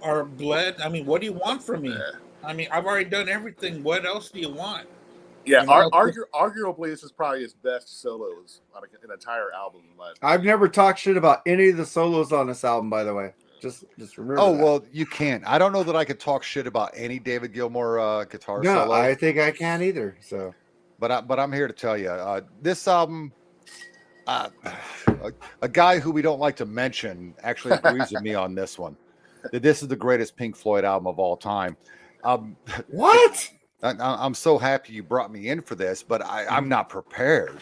are bled? I mean, what do you want from me? I mean, I've already done everything. What else do you want?" Yeah, arguably, this is probably his best solos on an entire album. I've never talked shit about any of the solos on this album, by the way. Just remember. Oh, well, you can't. I don't know that I could talk shit about any David Gilmour guitar solo. No, I think I can't either. So, but I'm here to tell you, this album, a guy who we don't like to mention actually agrees with me on this one. That this is the greatest Pink Floyd album of all time. What? I'm so happy you brought me in for this, but I'm not prepared.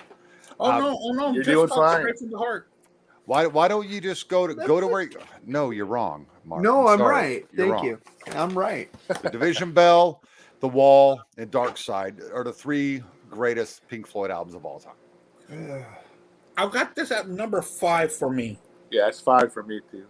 Oh no! You're just doing talk fine. straight from the heart. Why don't you just go to where? No, you're wrong, Mark. No, I'm sorry. right. You're Thank wrong. you. I'm right. The Division Bell, The Wall, and Dark Side are the 3 greatest Pink Floyd albums of all time. I've got this at number 5 for me. Yeah, it's 5 for me too.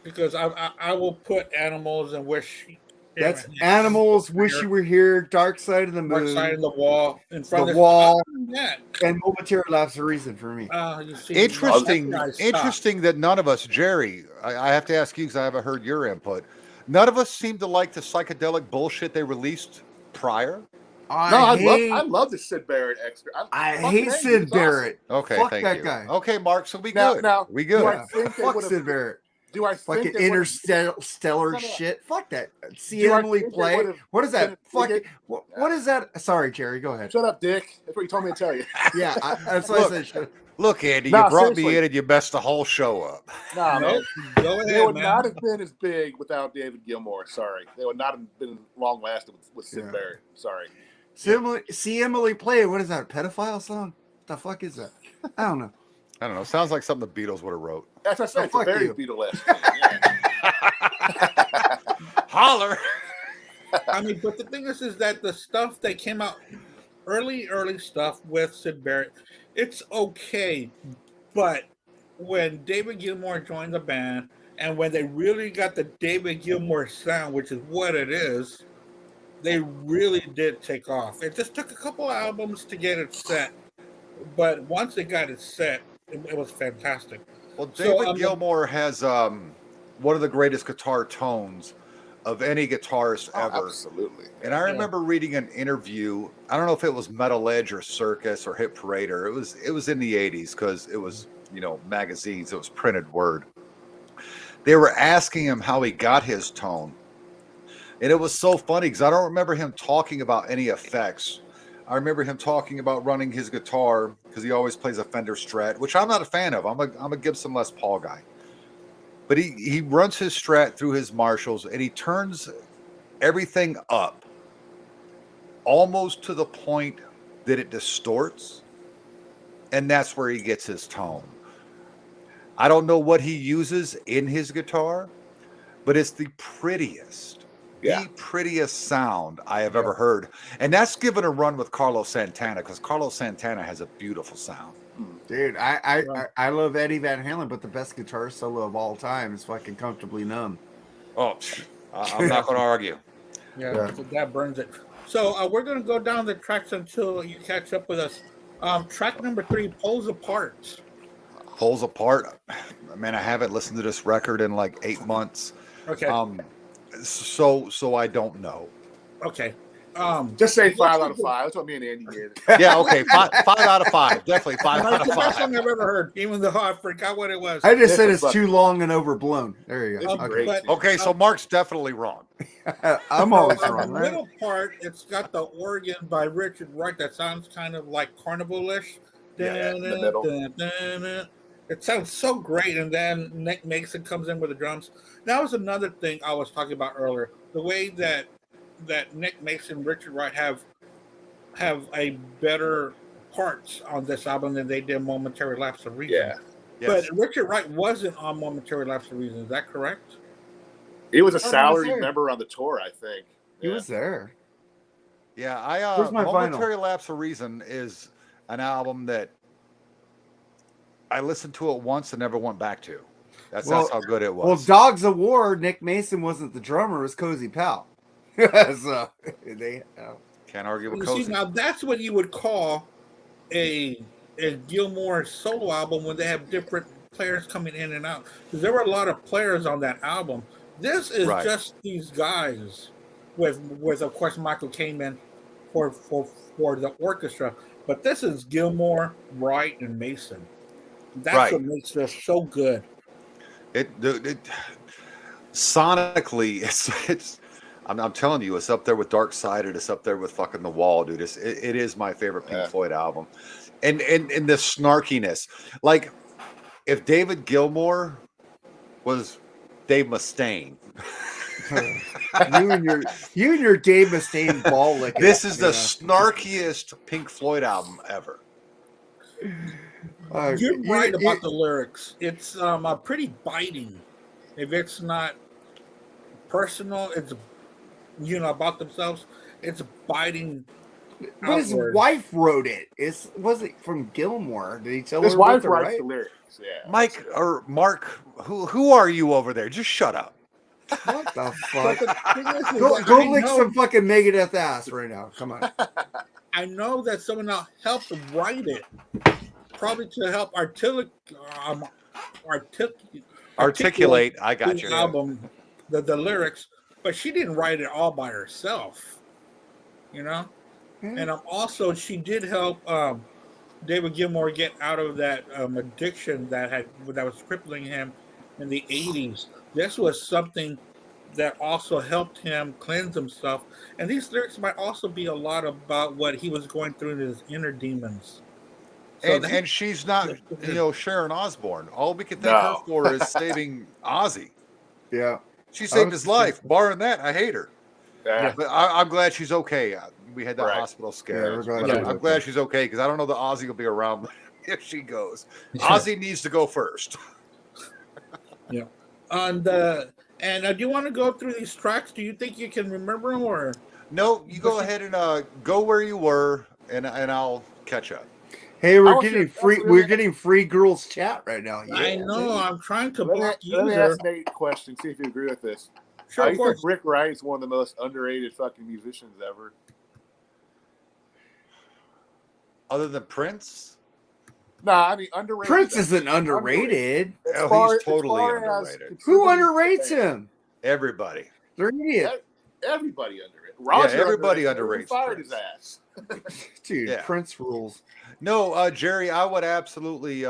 Because I will put Animals and Wish. That's Animals, Wish You Were Here, Dark Side of the Moon, Dark Side of the Wall, in front The of Wall, yeah. and Momentary Lapse of Reason for me. You see, Interesting that none of us, Jerry, I have to ask you because I haven't heard your input. None of us seem to like the psychedelic bullshit they released prior. I love the Sid Barrett extra. I hate Sid Barrett. Awesome. Okay, Fuck thank that you. guy. Okay, Mark, so we Now- good. now, we good. do I think they Fuck would've- Sid Barrett. Do I think Fucking they would've- interstellar No. shit. Fuck that. See Do I Emily think they play. would've What is that? been- Fucking. What is that? Sorry, Jerry. Go ahead. Shut up, Dick. That's what you told me to tell you. Yeah, that's what I said. Look, Andy, Nah, you brought seriously. me in and you messed the whole show up. Nah, man. Go They ahead, would man. not have been as big without David Gilmour. Sorry. They would not have been long lasting with Sid Yeah. Barrett. Sorry. See Emily play. What is that? Pedophile song? What the fuck is that? I don't know. I don't know. Sounds like something the Beatles would have wrote. That's what I said. It's a fuck very you. Beatle-esque. Holler. I mean, but the thing is that the stuff that came out early stuff with Sid Barrett, it's okay. But when David Gilmour joined the band, and when they really got the David Gilmour sound, which is what it is, they really did take off. It just took a couple albums to get it set, but once they got it set, it was fantastic. Well, David Gilmour has one of the greatest guitar tones of any guitarist ever. Absolutely. And I remember reading an interview. I don't know if it was Metal Edge or Circus or Hit Parade, or it was in the 80s because it was, magazines. It was printed word. They were asking him how he got his tone. And it was so funny because I don't remember him talking about any effects. I remember him talking about running his guitar because he always plays a Fender Strat, which I'm not a fan of. I'm a Gibson Les Paul guy. But he runs his Strat through his Marshalls and he turns everything up almost to the point that it distorts. And that's where he gets his tone. I don't know what he uses in his guitar, but it's the prettiest sound I have ever heard. And that's given a run with Carlos Santana because Carlos Santana has a beautiful sound. Dude, I love Eddie Van Halen, but the best guitar solo of all time is fucking Comfortably Numb. Oh, I'm not going to argue. Yeah, so that burns it. So we're going to go down the tracks until you catch up with us. Track number 3, Poles Apart. Pulls Apart. Man, I haven't listened to this record in like 8 months. Okay. So I don't know. Okay. Just say 5 out of 5. That's what me and Andy did. Yeah, okay. 5 out of 5. Definitely 5 out of The best 5. song I've ever heard, even though I forgot what it was. I just said This it's is too long and overblown. There you go. It's great. Okay, so Mark's definitely wrong. I'm always On wrong, the right? middle part, it's got the organ by Richard Wright that sounds kind of like carnival-ish. Yeah, in the middle. It sounds so great, and then Nick Mason comes in with the drums. That was another thing I was talking about earlier. The way that Nick Mason and Richard Wright have a better parts on this album than they did Momentary Lapse of Reason. Yeah. Yes. But Richard Wright wasn't on Momentary Lapse of Reason. Is that correct? He was a Oh, salaried he was there. member on the tour, I think. He was there. Yeah, Where's my Momentary Lapse of Reason is an album that I listened to it once and never went back to. That's how good it was. Well, Dogs of War, Nick Mason wasn't the drummer, it was Cozy Powell. So they Can't argue with You Cozy. see, now that's what you would call a Gilmore solo album when they have different players coming in and out. Because there were a lot of players on that album. This is Right. just these guys with of course Michael came in for the orchestra. But this is Gilmore, Wright, and Mason. That's Right. what makes this so good. It sonically, it's. I'm telling you, it's up there with Dark Sided. It's up there with fucking The Wall, dude. It is my favorite Pink Floyd album, and the snarkiness. Like, if David Gilmour was Dave Mustaine, you and your Dave Mustaine ball licking. this is the snarkiest Pink Floyd album ever. You're right about the lyrics. It's pretty biting. If it's not personal, it's about themselves. It's biting. But his wife wrote it. Was it from Gilmore? Did he tell His her wife what to writes write? the lyrics. Yeah. Mike or Mark, who are you over there? Just shut up. What the But fuck? the thing is, Go I lick know- some fucking Megadeth ass right now. Come on. I know that someone else helped write it, probably to help articulate. I got the you. album, the lyrics, but she didn't write it all by herself, And also, she did help David Gilmour get out of that addiction that was crippling him in the 80s. This was something that also helped him cleanse himself. And these lyrics might also be a lot about what he was going through in his inner demons. So And she's not, Sharon Osbourne. All we can thank her for is saving Ozzy. Yeah. She saved his life. Barring that, I hate her. Yeah. But I'm glad she's okay. We had that hospital scare. Yeah, we're glad But she's I'm glad she's okay because I don't know that Ozzy will be around if she goes. Ozzy needs to go first. Yeah. And do you want to go through these tracks? Do you think you can remember them, or No, you go ahead and go where you were, and I'll catch up. Hey, we're want getting you- free. We're getting free girls chat right now. I know I'm trying to Let block you me there. ask Nate a question, see if you agree with this. Sure, I of think course. Rick Wright is one of the most underrated fucking musicians ever. Other than Prince? Nah, I mean underrated. Prince isn't underrated. Oh, he's totally underrated. Who underrates him? Everybody. They're idiots. Everybody underrated. Roger everybody underrated. underrates Fired Prince. his ass. Dude, Yeah. Prince rules. No, Jerry, I would absolutely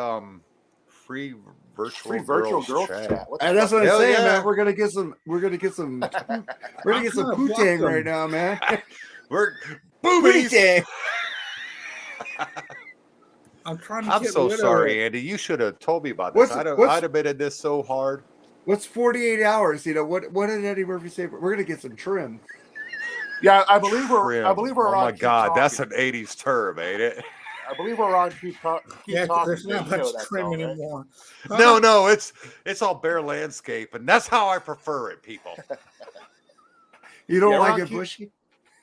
free virtual Girls girls chat. What the And that's what I'm Hell saying, yeah. man. We're gonna get some poo-tang right now, man. We're boobies. Poo-tang. I'm trying to I'm get so rid sorry, Andy. You should have told me about this. What's- I'd have been in this so hard. What's 48 hours? What did Eddie Murphy say? We're gonna get some trim. Yeah, I believe we're Trim. on. Oh my Keep God, Talking. that's an '80s term, ain't it? I believe we're on keep talking. Yeah, there's not You know much that trim song, right? anymore. No, it's all bare landscape, and that's how I prefer it, people. You don't Yeah, like Ron, it keep- bushy?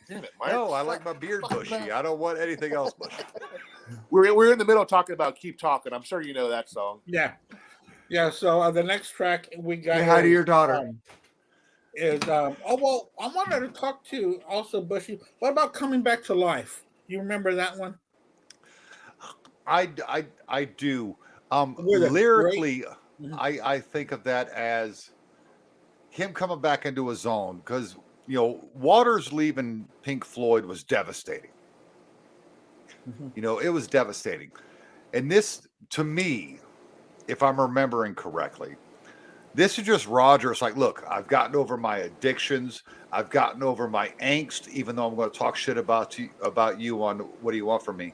Damn it, Mike. No, I like my beard bushy. I don't want anything else bushy. We're in the middle talking about Keep Talking. I'm sure you know that song. Yeah. So the next track we got. Say hi to is, your daughter. Is I wanted to talk to also Bushy. What about Coming Back to Life? You remember that one? I do. Lyrically, Mhm. I think of that as him coming back into his zone because Waters leaving Pink Floyd was devastating. Mhm. It was devastating. And this, to me, if I'm remembering correctly, this is just Roger. It's like, look, I've gotten over my addictions. I've gotten over my angst, even though I'm going to talk shit about you on What Do You Want From Me?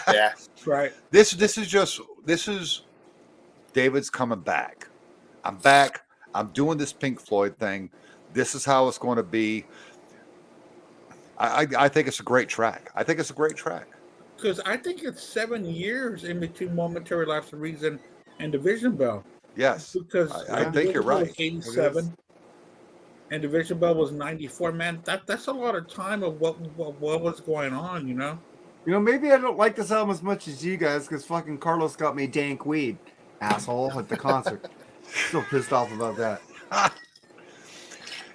Yeah. Right. This is David's coming back. I'm back. I'm doing this Pink Floyd thing. This is how it's going to be. I think it's a great track. Because I think it's 7 years in between Momentary Lapse of Reason and Division Bell. Yes, Because I think you're Division Bell right. was 87 and Division Bell was 94. Man, that's a lot of time of what was going on, Maybe I don't like this album as much as you guys because fucking Carlos got me dank weed, asshole, at the concert. Still pissed off about that.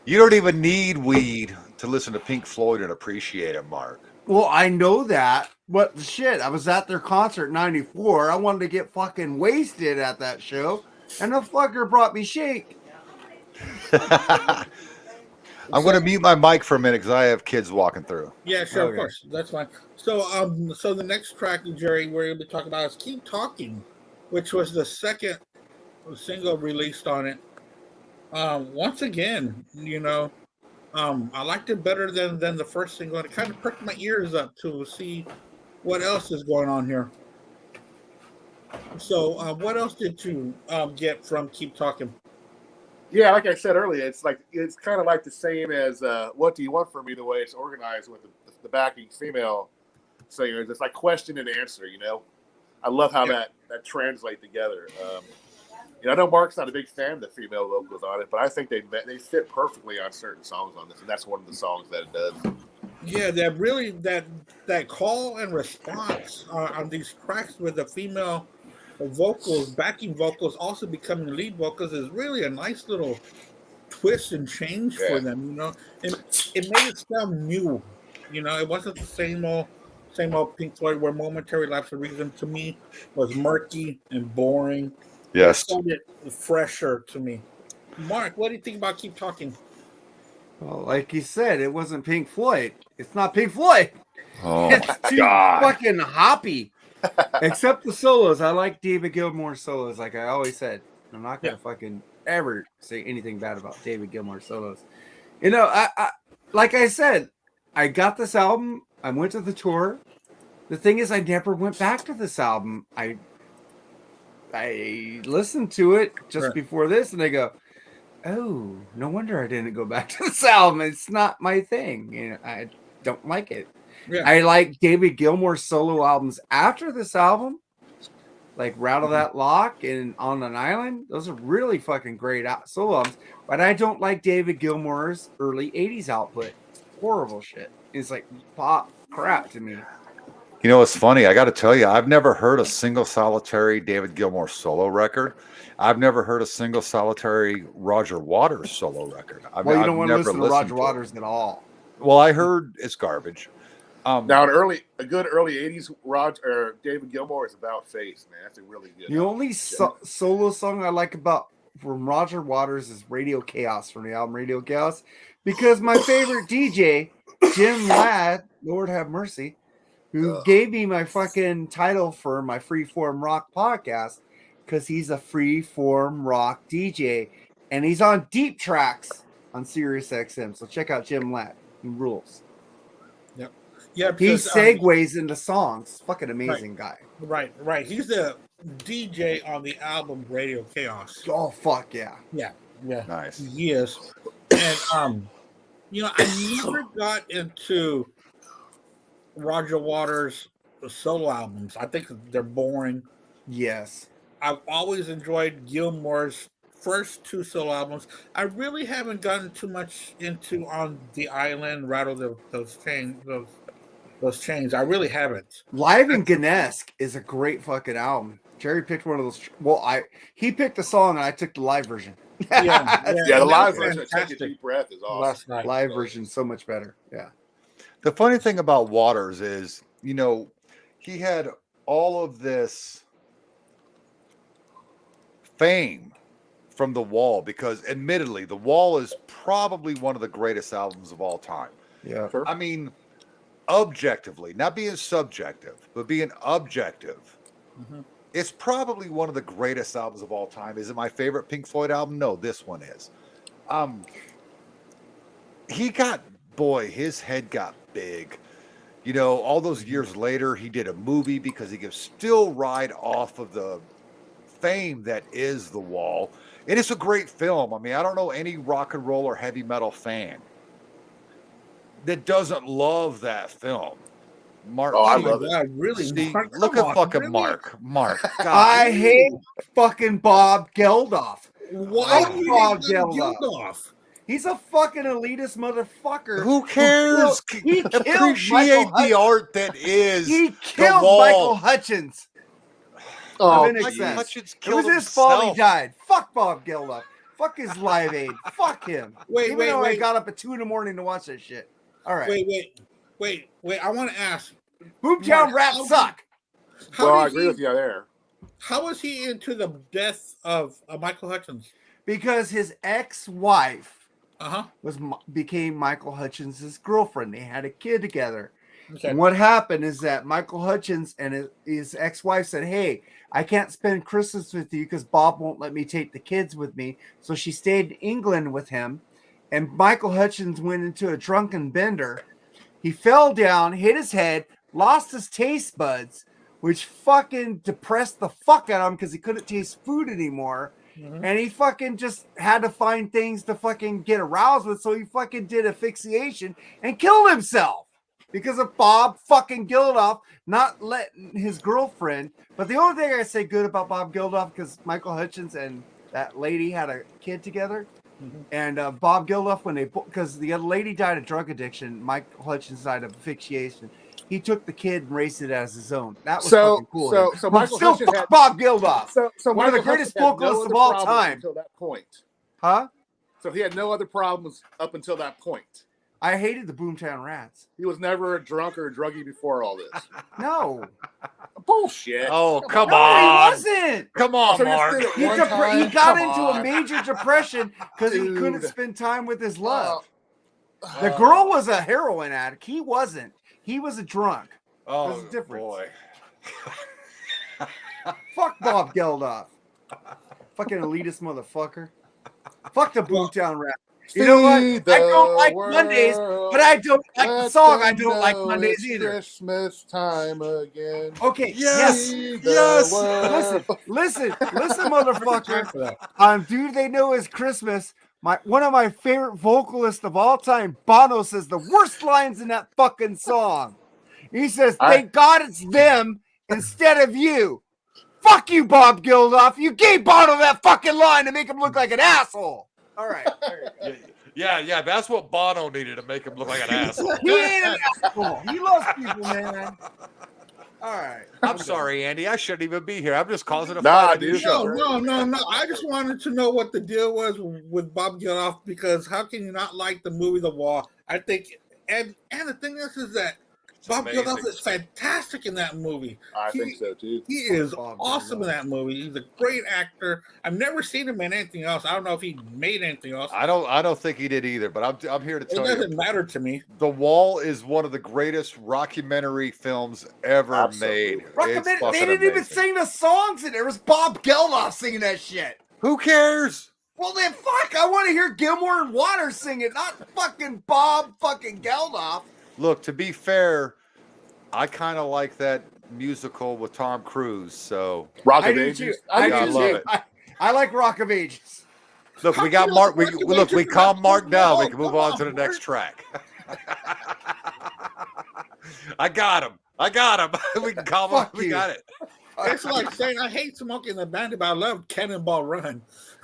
You don't even need weed to listen to Pink Floyd and appreciate it, Mark. Well, I know that, but shit, I was at their concert in 94. I wanted to get fucking wasted at that show, and the fucker brought me shake. I'm going to mute my mic for a minute because I have kids walking through. Yeah, sure, Of course. That's fine. So, so the next track, Jerry, we're going to be talking about is Keep Talking, which was the second single released on it. Once again, I liked it better than the first single, and it kind of perked my ears up to see what else is going on here. So, what else did you get from Keep Talking? Yeah, like I said earlier, it's kind of like the same as What Do You Want From Me, the way it's organized with the backing female singers. It's like question and answer, I love how that translates together. I know Mark's not a big fan of the female vocals on it, but I think they fit perfectly on certain songs on this, and that's one of the songs that it does. Yeah, that call and response on these tracks with the female vocals, backing vocals, also becoming lead vocals is really a nice little twist and change for them. It made it sound new. It wasn't the same old Pink Floyd where Momentary Lapse of Reason to me was murky and boring. Yes. It sounded fresher to me. Mark, what do you think about Keep Talking? Well, like you said, it wasn't Pink Floyd. It's not Pink Floyd. Oh, it's too fucking hoppy. Except the solos. I like David Gilmour's solos, like I always said. I'm not going to fucking ever say anything bad about David Gilmour's solos. I like I said, I got this album. I went to the tour. The thing is, I never went back to this album. I listened to it just before this, and I go, oh, no wonder I didn't go back to this album. It's not my thing. I don't like it. Yeah. I like David Gilmour's solo albums after this album, like Rattle That Lock and On an Island. Those are really fucking great solo albums. But I don't like David Gilmour's early 80s output. Horrible shit. It's like pop crap to me. It's funny. I got to tell you, I've never heard a single solitary David Gilmour solo record. I've never heard a single solitary Roger Waters solo record. You don't want to listen to Roger Waters at all. Well, I heard it's garbage. Now, a good early 80s David Gilmour is About Face, man. That's a really good. The only solo song I like from Roger Waters is Radio Chaos from the album Radio Chaos, because my favorite DJ, Jim Ladd, Lord have mercy, who gave me my fucking title for my Freeform Rock podcast, because he's a freeform rock DJ, and he's on Deep Tracks on Sirius XM. So check out Jim Ladd. He rules. Yep. Yeah, because, he segues into songs. Fucking amazing guy. Right. He's the DJ on the album Radio Chaos. Oh fuck yeah. Yeah. Nice. He is. And I never got into Roger Waters' solo albums. I think they're boring. Yes. I've always enjoyed Gilmour's first two solo albums. I really haven't gotten too much into On the Island, Rattle those chains. I really haven't. Live in Gnesk is a great fucking album. Jerry picked one of those. Well, he picked the song and I took the live version. The live version of Take a Deep Breath is awesome. Live version so much better. Yeah. The funny thing about Waters is, he had all of this fame from The Wall, because admittedly, The Wall is probably one of the greatest albums of all time. Yeah. Sure. I mean, objectively, not being subjective, but being objective, it's probably one of the greatest albums of all time. Is it my favorite Pink Floyd album? No, this one is. His head got big. You know, all those years later, he did a movie because he could still ride off of the fame that is The Wall. And it's a great film. I mean, I don't know any rock and roll or heavy metal fan that doesn't love that film. Mark, Oh, I love it. God, really? See, Mark, look come at on, fucking really? Mark. God. I hate fucking Bob Geldof. Why Fuck do you Bob hate Bob Geldof. Geldof? He's a fucking elitist motherfucker. Who cares? He killed Appreciate Michael the art that is He The killed Wall. Michael Hutchins. Oh, Of Michael NXS. Hutchins It was killed his fault he himself. died. Fuck Bob Geldof. Fuck his Live Aid. Fuck him. Wait, Even though I wait. got up at 2 in the morning to watch that shit. All right. Wait. I want to ask. Boomtown Mark, rats suck. well, I did agree with you there. How was he into the death of Michael Hutchins? Because his ex-wife Uh huh. became Michael Hutchins' girlfriend. They had a kid together. Okay. And what happened is that Michael Hutchins and his ex-wife said, "Hey, I can't spend Christmas with you because Bob won't let me take the kids with me." So she stayed in England with him, and Michael Hutchins went into a drunken bender. He fell down, hit his head, lost his taste buds, which fucking depressed the fuck out of him because he couldn't taste food anymore. And he fucking just had to find things to fucking get aroused with. So he fucking did asphyxiation and killed himself because of Bob fucking Geldof not letting his girlfriend. But the only thing I say good about Bob Geldof, because Michael Hutchins and that lady had a kid together. And Bob Geldof, because the other lady died of drug addiction, Michael Hutchins died of asphyxiation. He took the kid and raised it as his own. That was fucking cool. So But Michael still, Hutchins fuck had Bob Geldof. so One of the Michael greatest Hutchins had no vocalists other of all problems time. until that point. Huh? So he had no other problems up until that point. I hated the Boomtown Rats. He was never a drunk or a druggie before all this. No. Bullshit. Oh, come No, on. he wasn't. Come on, So he just Mark. did it He, one he time? got Come into on. a major depression because he Dude. couldn't spend time with his love. Oh. The girl was a heroin addict. He wasn't. He was a drunk. Oh, There's a difference. boy. Fuck Bob Geldof. Fucking elitist motherfucker. Fuck the Boomtown Rats. You know what? I don't like Mondays, but I don't like the song. I don't like Mondays either. Christmas time again. Okay. Yes. Yes. Listen, motherfucker. Do They Know It's Christmas? One of my favorite vocalists of all time, Bono, says the worst lines in that fucking song. He says, "Thank God it's them instead of you." Fuck you, Bob Geldof. You gave Bono that fucking line to make him look like an asshole. All right. Yeah. That's what Bono needed to make him look like an asshole. He ain't an asshole. He loves people, man. All right. I'm sorry, Andy. I shouldn't even be here. I'm just causing a Nah, fight on your dude. show. No. I just wanted to know what the deal was with Bob Geldof, because how can you not like the movie The Wall? I think, and the thing is that Bob amazing. Geldof is fantastic in that movie. I think so too. He is Bob awesome Geldof. in that movie. He's a great actor. I've never seen him in anything else. I don't know if he made anything else. I don't think he did either, but I'm here to It tell you, doesn't matter to me. The Wall is one of the greatest rockumentary films ever Absolutely. made. It's They fucking didn't even amazing. sing the songs in there. It was Bob Geldof singing that shit. Who cares? Well, then fuck. I want to hear Gilmore and Waters sing it, not fucking Bob fucking Geldof. Look, to be fair, I kind of like that musical with Tom Cruise. So Rock I of do Ages. too. I I do love too. it. I like Rock of Ages. look, How we got can Mark. you like Look, we the calm Mark Wall? down. We can move Come on on, to the next Mark. track. I got him. We can calm him. Fuck We you. got it. It's like saying I hate Smoking the Bandit, but I love Cannonball Run.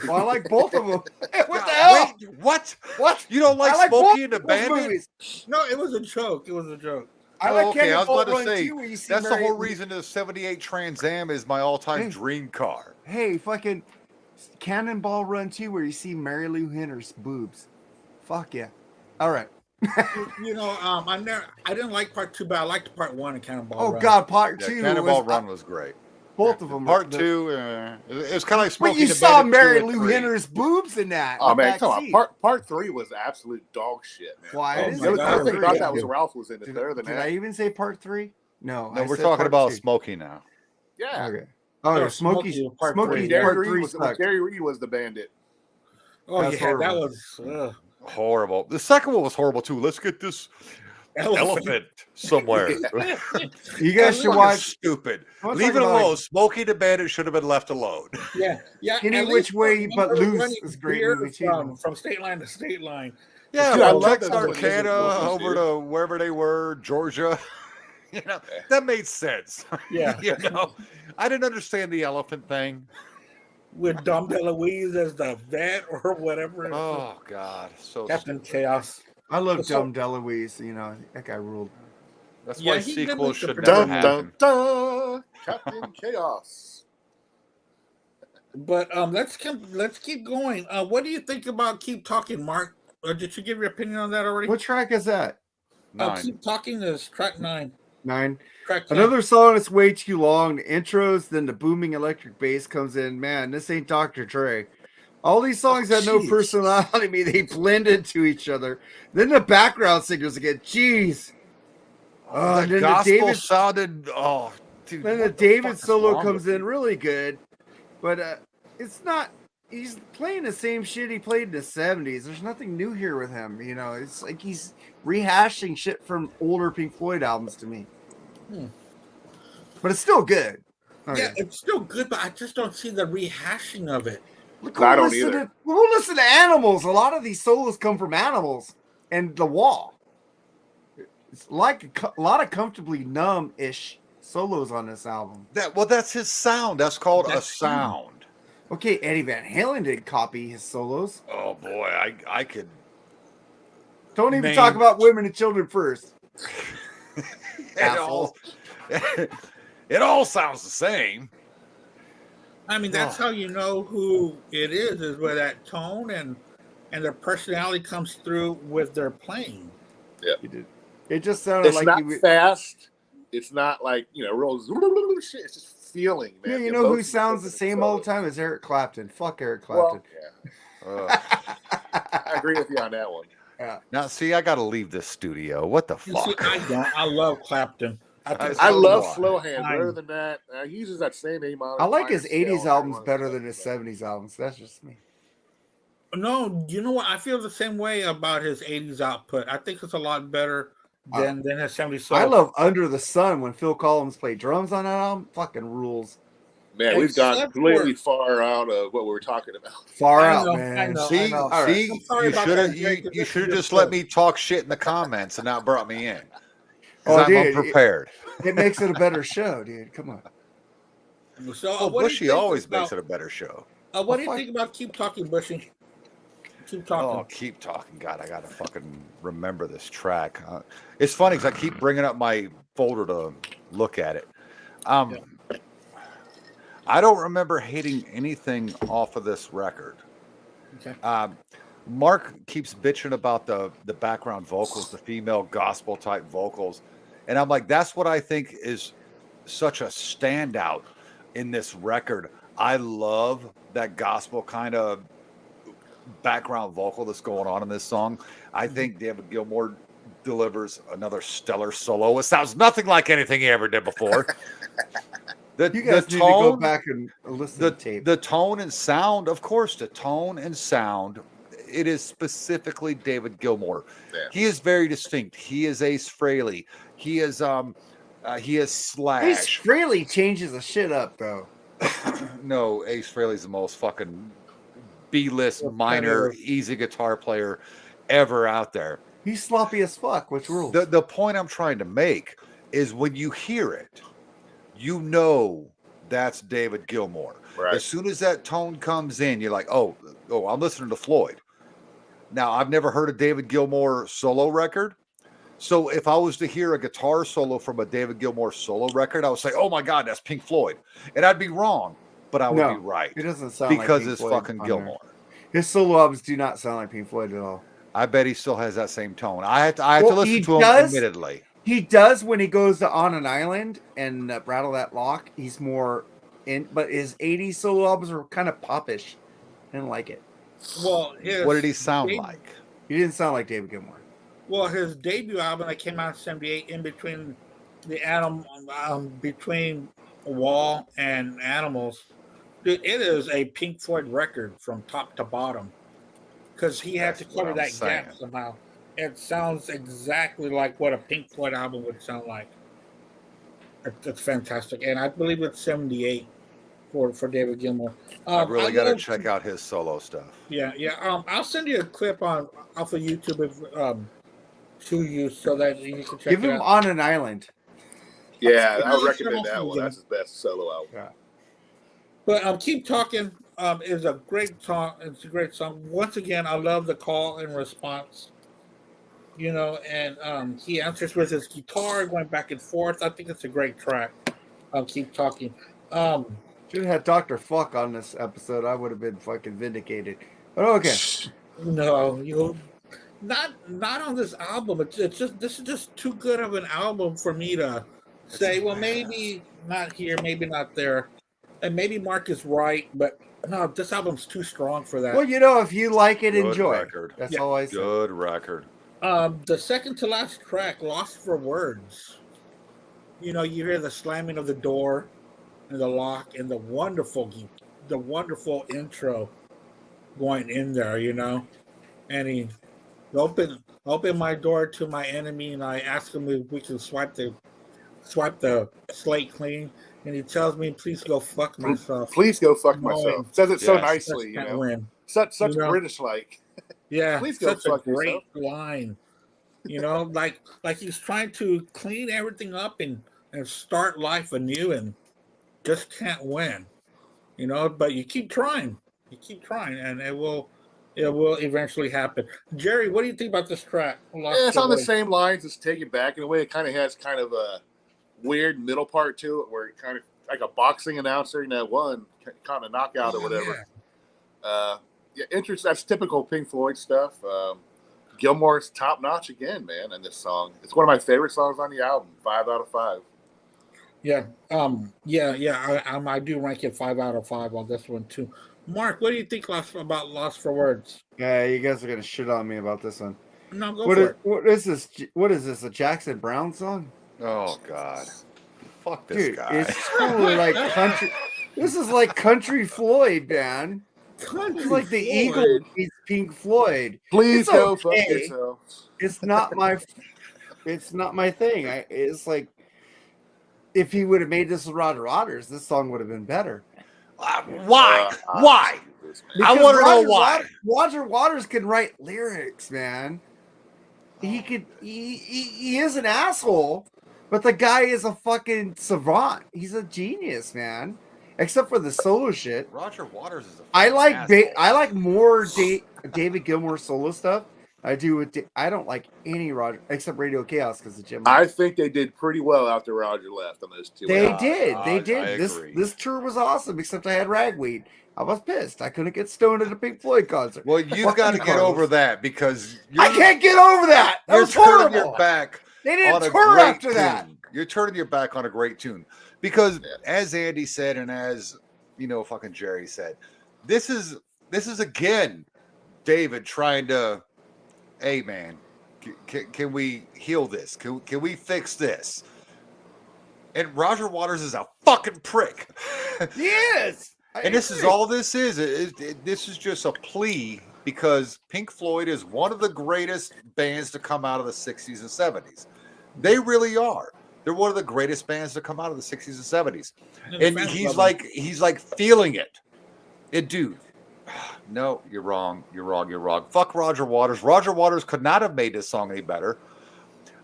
Well, I like both of them. What the God, hell? wait, what? What? You don't like I like both Smokey and the of those Bandit? movies. No, it was a joke. It was a joke. I Oh, like okay, I was Cannonball about to Run say, too, where you see that's the Mary- whole reason the '78 Trans Am is my all-time Hey. dream car. Hey, fucking Cannonball Run 2, where you see Mary Lou Henner's boobs. Fuck yeah. All right. I didn't like part 2, but I liked part 1 of Cannonball Oh Run. God, part Yeah, 2. Cannonball was, Run was great. Both of them. Part 2, it was kind of like Smoking But you the saw Bandit 2 Mary and Lou 3. Henner's boobs in that. Oh man, back come on. seat. Part 3 was absolute dog shit, man. Why? I Oh didn't my say The God. other part thing three. about that was Ralph was in it. Better than Did that. I even say part 3? No, No, I we're said talking part about 2. Smokey now. Yeah. Okay. Oh, No, yeah, Smokey. Smokey part Smokey three. Jerry part Reed 3 was sucked. Jerry Reed was the bandit. Oh That's yeah, that horrible. was Horrible. The second one was horrible too. Let's get this elephant somewhere. You guys should Fucking watch. stupid. I'm Leave it talking about, alone. Smokey the Bandit should have been left alone. Yeah. Any at Which least Way when But they were Loose running is a great beer movie, too. from state line to state line. Yeah, Dude, I from love those Texarkana movies, over dude. to wherever they were, Georgia. That made sense. Yeah. I didn't understand the elephant thing. With Dom DeLuise as the vet or whatever. Oh God, so Captain stupid. Chaos. I love So- Dumb DeLuise. You know, that guy ruled. That's Yeah, why he did sequels make the should production. never Dun happen. dun dun. Captain Chaos. But let's keep going. What do you think about Keep Talking, Mark? Did you give your opinion on that already? What track is that? 9. Keep Talking is track 9. 9. Track 10. Another song that's way too long. The intros, then the booming electric bass comes in. Man, this ain't Dr. Dre. All these songs had no jeez. personality. They blended to each other. Then the background singers again. Jeez. That then gospel the David, sounded. Oh, dude. then the what David fuck is solo wrong comes with in you? really good, but it's not. He's playing the same shit he played in the 70s. There's nothing new here with him. You know, it's like he's rehashing shit from older Pink Floyd albums to me. But it's still good. Okay. Yeah, it's still good, but I just don't see the rehashing of it. I don't either. Go listen to Animals. A lot of these solos come from Animals and The Wall. It's like a lot of comfortably numb-ish solos on this album. That's his sound. That's called That's a sound. Okay, Eddie Van Halen didn't copy his solos. Oh boy, I could. Don't even Name- talk about women and children first. It all, it all sounds the same. I mean, that's how you know who it is where that tone and their personality comes through with their playing. He did. It just sounded It's like not he was. fast. It's not like, real shit. It's just feeling, man. Yeah, The you know who emotions sounds the of it. same all the time is Eric Clapton. Fuck Eric Well, Clapton. yeah, I agree with you on that one. Now, see, I got to leave this studio. What the You see, fuck? I don't. I love Clapton. I So love do I. Slow Hand. Fine. Better than that, he uses that same A minor. I like his minor scale 80s and albums everyone better else than his does. 70s albums. That's just me. No, you know what? I feel the same way about his 80s output. I think it's a lot better than his 70s. So I love Under the Sun when Phil Collins played drums on that album. Fucking rules. Man, we've gone Except completely for- far out of what we were talking about. Far I out, know, man. I know. See, All right. see, I'm sorry you about should have that, Jake, 'cause you this should have is just good let stuff. me talk shit in the comments and not brought me in. Oh, Because I'm dude, unprepared. It makes it a better show, dude. Come on. So, Oh, what do you Bushy think always about- makes it a better show. What do you fuck. think about Keep Talking, Bushy? Keep talking. Oh, keep talking. God, I gotta fucking remember this track. It's funny because I keep bringing up my folder to look at it. I don't remember hating anything off of this record. Okay. Mark keeps bitching about the background vocals, the female gospel type vocals, and I'm like, that's what I think is such a standout in this record. I love that gospel kind of background vocal that's going on in this song. I think David Gilmour delivers another stellar solo. It sounds nothing like anything he ever did before. You guys need to go back and listen to the tape. The tone and sound, of course, the tone and sound, it is specifically David Gilmour. Yeah. He is very distinct. He is Ace Frehley. He is Slash. Ace Frehley changes the shit up, though. No, Ace Frehley's the most fucking B-list minor easy guitar player ever out there. He's sloppy as fuck, which rules. The point I'm trying to make is when you hear it, you know that's David Gilmour. Right. As soon as that tone comes in, you're like, oh, I'm listening to Floyd. Now, I've never heard a David Gilmour solo record. So if I was to hear a guitar solo from a David Gilmour solo record, I would say, oh my God, that's Pink Floyd. And I'd be wrong, but I would be right. It doesn't sound because like Pink it's Floyd fucking on Gilmour. there. His solo albums do not sound like Pink Floyd at all. I bet he still has that same tone. I have to listen to him admittedly. He does when he goes to On an Island and Rattle That Lock. He's more but his 80s solo albums were kind of popish. I didn't like it. Well, what did he sound like? He didn't sound like David Gilmour. Well, his debut album that came out in '78, in between between Wall and Animals, dude, it is a Pink Floyd record from top to bottom, because he had to cover that gap somehow. It sounds exactly like what a Pink Floyd album would sound like. It's fantastic, and I believe it's '78 for David Gilmour. I really got to check out his solo stuff. Yeah. I'll send you a clip off of YouTube to you so that you can check it out. Give him On an Island. Yeah, I would recommend that one. That's his best solo album. Yeah. But Keep Talking is a great song. It's a great song. Once again, I love the call and response. And he answers with his guitar going back and forth. I think it's a great track. Keep Talking. Should have had Dr. Fuck on this episode. I would have been fucking vindicated. But okay. No, not on this album. It's just, this is just too good of an album for me to say, well, maybe not here, maybe not there. And maybe Mark is right, but no, this album's too strong for that. Well, if you like it, Good enjoy. Record. That's all I say. Good record. The second to last track, Lost for Words. You hear the slamming of the door and the lock and the wonderful intro going in there, and he open my door to my enemy, and I ask him if we can swipe the slate clean, and he tells me, please go fuck myself. Please go fuck myself. Says it so nicely, Such British like. Yeah, please go such fuck a great yourself. line. Like he's trying to clean everything up and start life anew, and just can't win. But you keep trying. And it will eventually happen. Jerry, what do you think about this track? It's on the same lines as Take It Back. In a way, it kind of has kind of a weird middle part to it, where it kind of like a boxing announcer, one kind of knockout or whatever. Interesting. That's typical Pink Floyd stuff. Gilmour's top notch again, man, in this song. It's one of my favorite songs on the album. 5 out of 5. Yeah. I do rank it 5 out of 5 on this one too. Mark, what do you think about Lost for Words? Yeah, you guys are gonna shit on me about this one. No, go for it. What is this? What is this? A Jackson Brown song? Oh God, fuck this Dude, guy. It's totally like country. This is like Country Floyd, man. It's like the Eagles meets Pink Floyd. Please go fuck yourself. It's not my thing. It's like, if he would have made this with Roger Waters, this song would have been better. Why? Why? I want to know why. Roger Waters can write lyrics, man. He is an asshole, but the guy is a fucking savant. He's a genius, man. Except for the solo shit. Roger Waters is I like more David Gilmour solo stuff. I don't like any Roger except Radio Chaos because of Jim. I think they did pretty well after Roger left on those two. They did. This tour was awesome, except I had ragweed. I was pissed. I couldn't get stoned at a Pink Floyd concert. Well, you've got to get over that, because I can't get over that. That was horrible. Your back. They didn't tour after that. You're turning your back on a great tune. Because as Andy said, and as fucking Jerry said, this is again David trying to, hey man, can we heal this? Can we fix this? And Roger Waters is a fucking prick. Yes. And this is all this is. This is just a plea, because Pink Floyd is one of the greatest bands to come out of the 60s and 70s. They really are. They're one of the greatest bands to come out of the 60s and 70s. And he's like feeling it. And dude, no, you're wrong. You're wrong. Fuck Roger Waters. Roger Waters could not have made this song any better.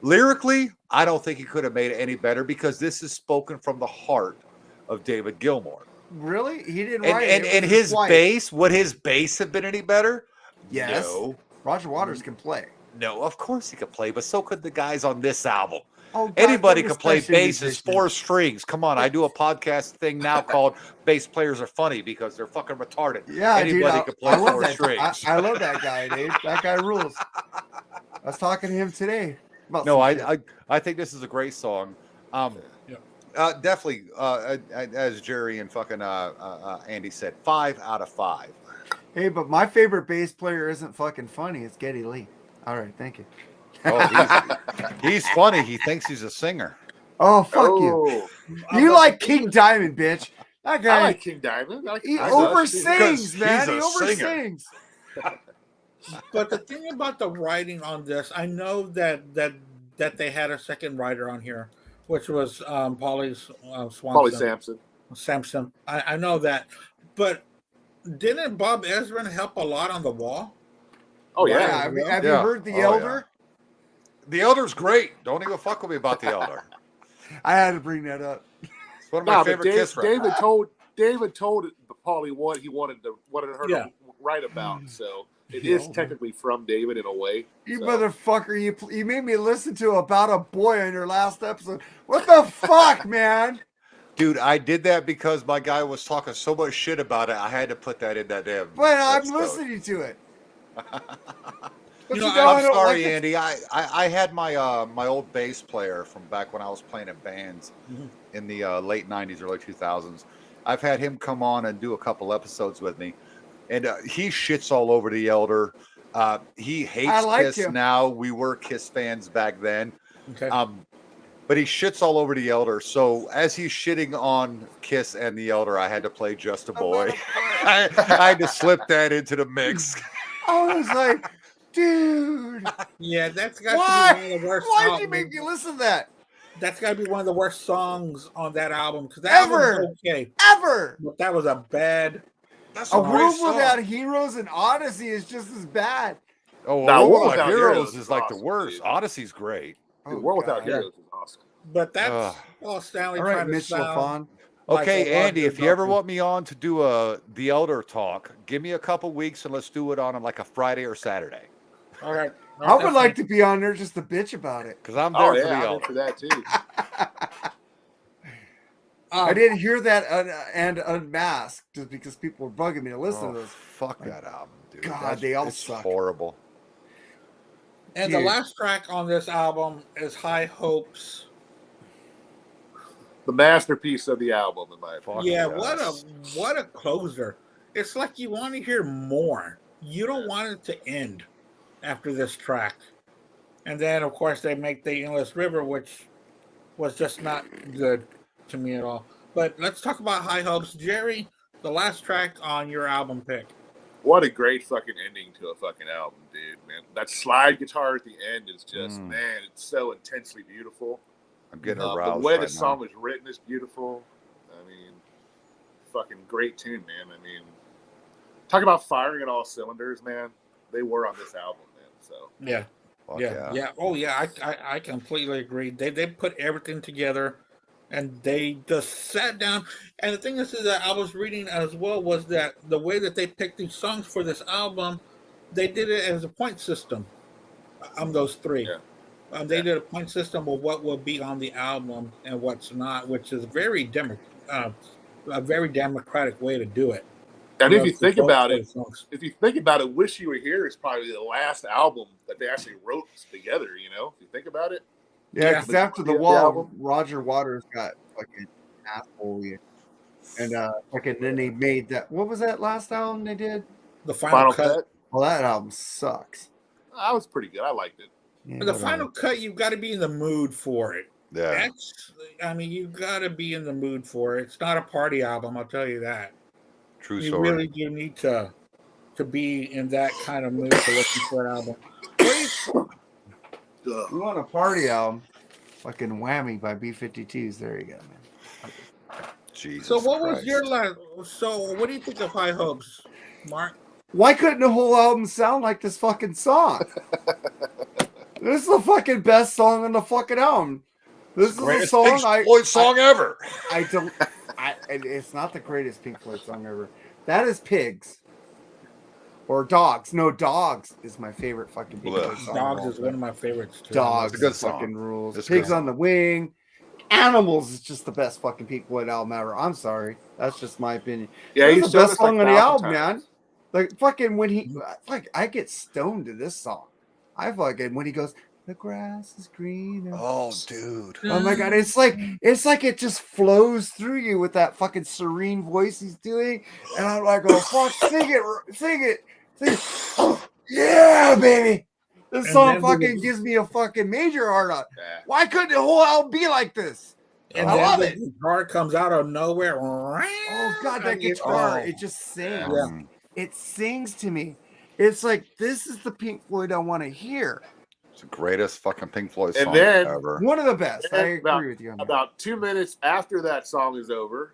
Lyrically, I don't think he could have made it any better, because this is spoken from the heart of David Gilmour. Really? He didn't write it. And his bass, would his bass have been any better? Yes. No. Roger Waters can play. No, of course he could play, but so could the guys on this album. Oh, God, anybody could play basses, 4 strings. Come on, I do a podcast thing now called "Bass Players Are Funny" because they're fucking retarded. Yeah, anybody could play 4 strings. I love that guy, dude. That guy rules. I was talking to him today. No, I think this is a great song. definitely. As Jerry and fucking Andy said, 5 out of 5. Hey, but my favorite bass player isn't fucking funny. It's Geddy Lee. All right, thank you. Oh, he's funny. He thinks he's a singer. Oh, fuck you. You like King Diamond, bitch. That guy. I like King Diamond. He oversings, man. He oversings. But the thing about the writing on this, I know that they had a second writer on here, which was Pauly Sampson. I know that, but didn't Bob Ezrin help a lot on the wall? Oh yeah. Have you heard The Elder? Yeah. The Elder's great. Don't even fuck with me about The Elder. I had to bring that up. It's one of my favorite Kiss records. David told Pauly what he wanted her to write about. So it is technically from David in a way. You motherfucker! You made me listen to About a Boy on your last episode. What the fuck, man? Dude, I did that because my guy was talking so much shit about it. I had to put that in that damn. But I'm listening to it. I'm sorry, Andy. I had my my old bass player from back when I was playing in bands in the late '90s, early 2000s. I've had him come on and do a couple episodes with me, and he shits all over The Elder. He hates Kiss now. We were Kiss fans back then. Okay. But he shits all over The Elder. So as he's shitting on Kiss and The Elder, I had to play Just a Boy. I had to slip that into the mix. I was like, dude. Yeah, that's got to be one of the worst. Why did you make me listen to that? That's got to be one of the worst songs on that album. Because that album was okay. Ever. But that was a bad. That's a World Without Heroes and Odyssey is just as bad. Oh, World Without Heroes is like the worst. Dude. Odyssey's great. Dude, World Without Heroes is awesome. But that's Paul Stanley trying to sound. Okay, Andy, if you ever want me on to do The Elder talk, give me a couple weeks and let's do it on like a Friday or Saturday. All right. I would like to be on there just to bitch about it. Because I'm there for The I'm Elder. for that too. I didn't hear that and Unmasked just because people were bugging me to listen to this. Fuck that album, dude. God, they all suck. Horrible. And the last track on this album is High Hopes. The masterpiece of the album, in my opinion. Yeah, what a closer. It's like you want to hear more. You don't want it to end after this track. And then, of course, they make the Endless River, which was just not good to me at all. But let's talk about High Hopes. Jerry, the last track on your album pick. What a great fucking ending to a fucking album, dude, man. That slide guitar at the end is just, man, it's so intensely beautiful. I'm getting aroused. The way the song was written is beautiful. I mean, fucking great tune, man. I mean, talk about firing at all cylinders, man. They were on this album, man. So Yeah. Oh yeah, I completely agree. They put everything together, and they just sat down. And the thing is that I was reading as well was that the way that they picked these songs for this album, they did it as a point system. Those three. Yeah. They did a point system of what will be on the album and what's not, which is a very democratic way to do it. And if you think about it, "Wish You Were Here" is probably the last album that they actually wrote together. You know, if you think about it. Yeah, because after the wall, Roger Waters got fucking asshole, and fucking then they made that. What was that last album they did? The Final Cut. Well, that album sucks. That was pretty good. I liked it. Yeah, the Final Cut, you've got to be in the mood for it. Yeah. You've got to be in the mood for it. It's not a party album, I'll tell you that. True You story. really do need to be in that kind of mood to listen to an album. You want a party album? Fucking Whammy by B-52s. There you go, man. Jesus So what Christ. was your last? So what do you think of High Hopes, Mark? Why couldn't the whole album sound like this fucking song? This is the fucking best song on the fucking album. This is the song Pink Floyd song ever. It's not the greatest Pink Floyd song ever. That is Pigs. Or Dogs. No, Dogs is my favorite fucking Pink Floyd song. Dogs is one of my favorites too. Dogs It's a good fucking song. rules. It's Pigs good. on the Wing. Animals is just the best fucking Pink Floyd album ever. I'm sorry. That's just my opinion. Yeah, It's he's the best song on the album, times. man. Like fucking when he I get stoned to this song. When he goes, The grass is greener. Oh, dude. Oh my god, it's like it just flows through you with that fucking serene voice he's doing, and I'm like, oh fuck, sing it. Yeah, baby. This And song then fucking gives me a fucking major heart on. Why couldn't the whole album be like this? And I then love the it. guitar comes out of nowhere. Oh god, that I mean, guitar, oh. it just sings. Yeah. It sings to me. It's like, this is the Pink Floyd I want to hear. It's the greatest fucking Pink Floyd And song then- ever. One of the best. I And agree with you on that. About 2 minutes after that song is over,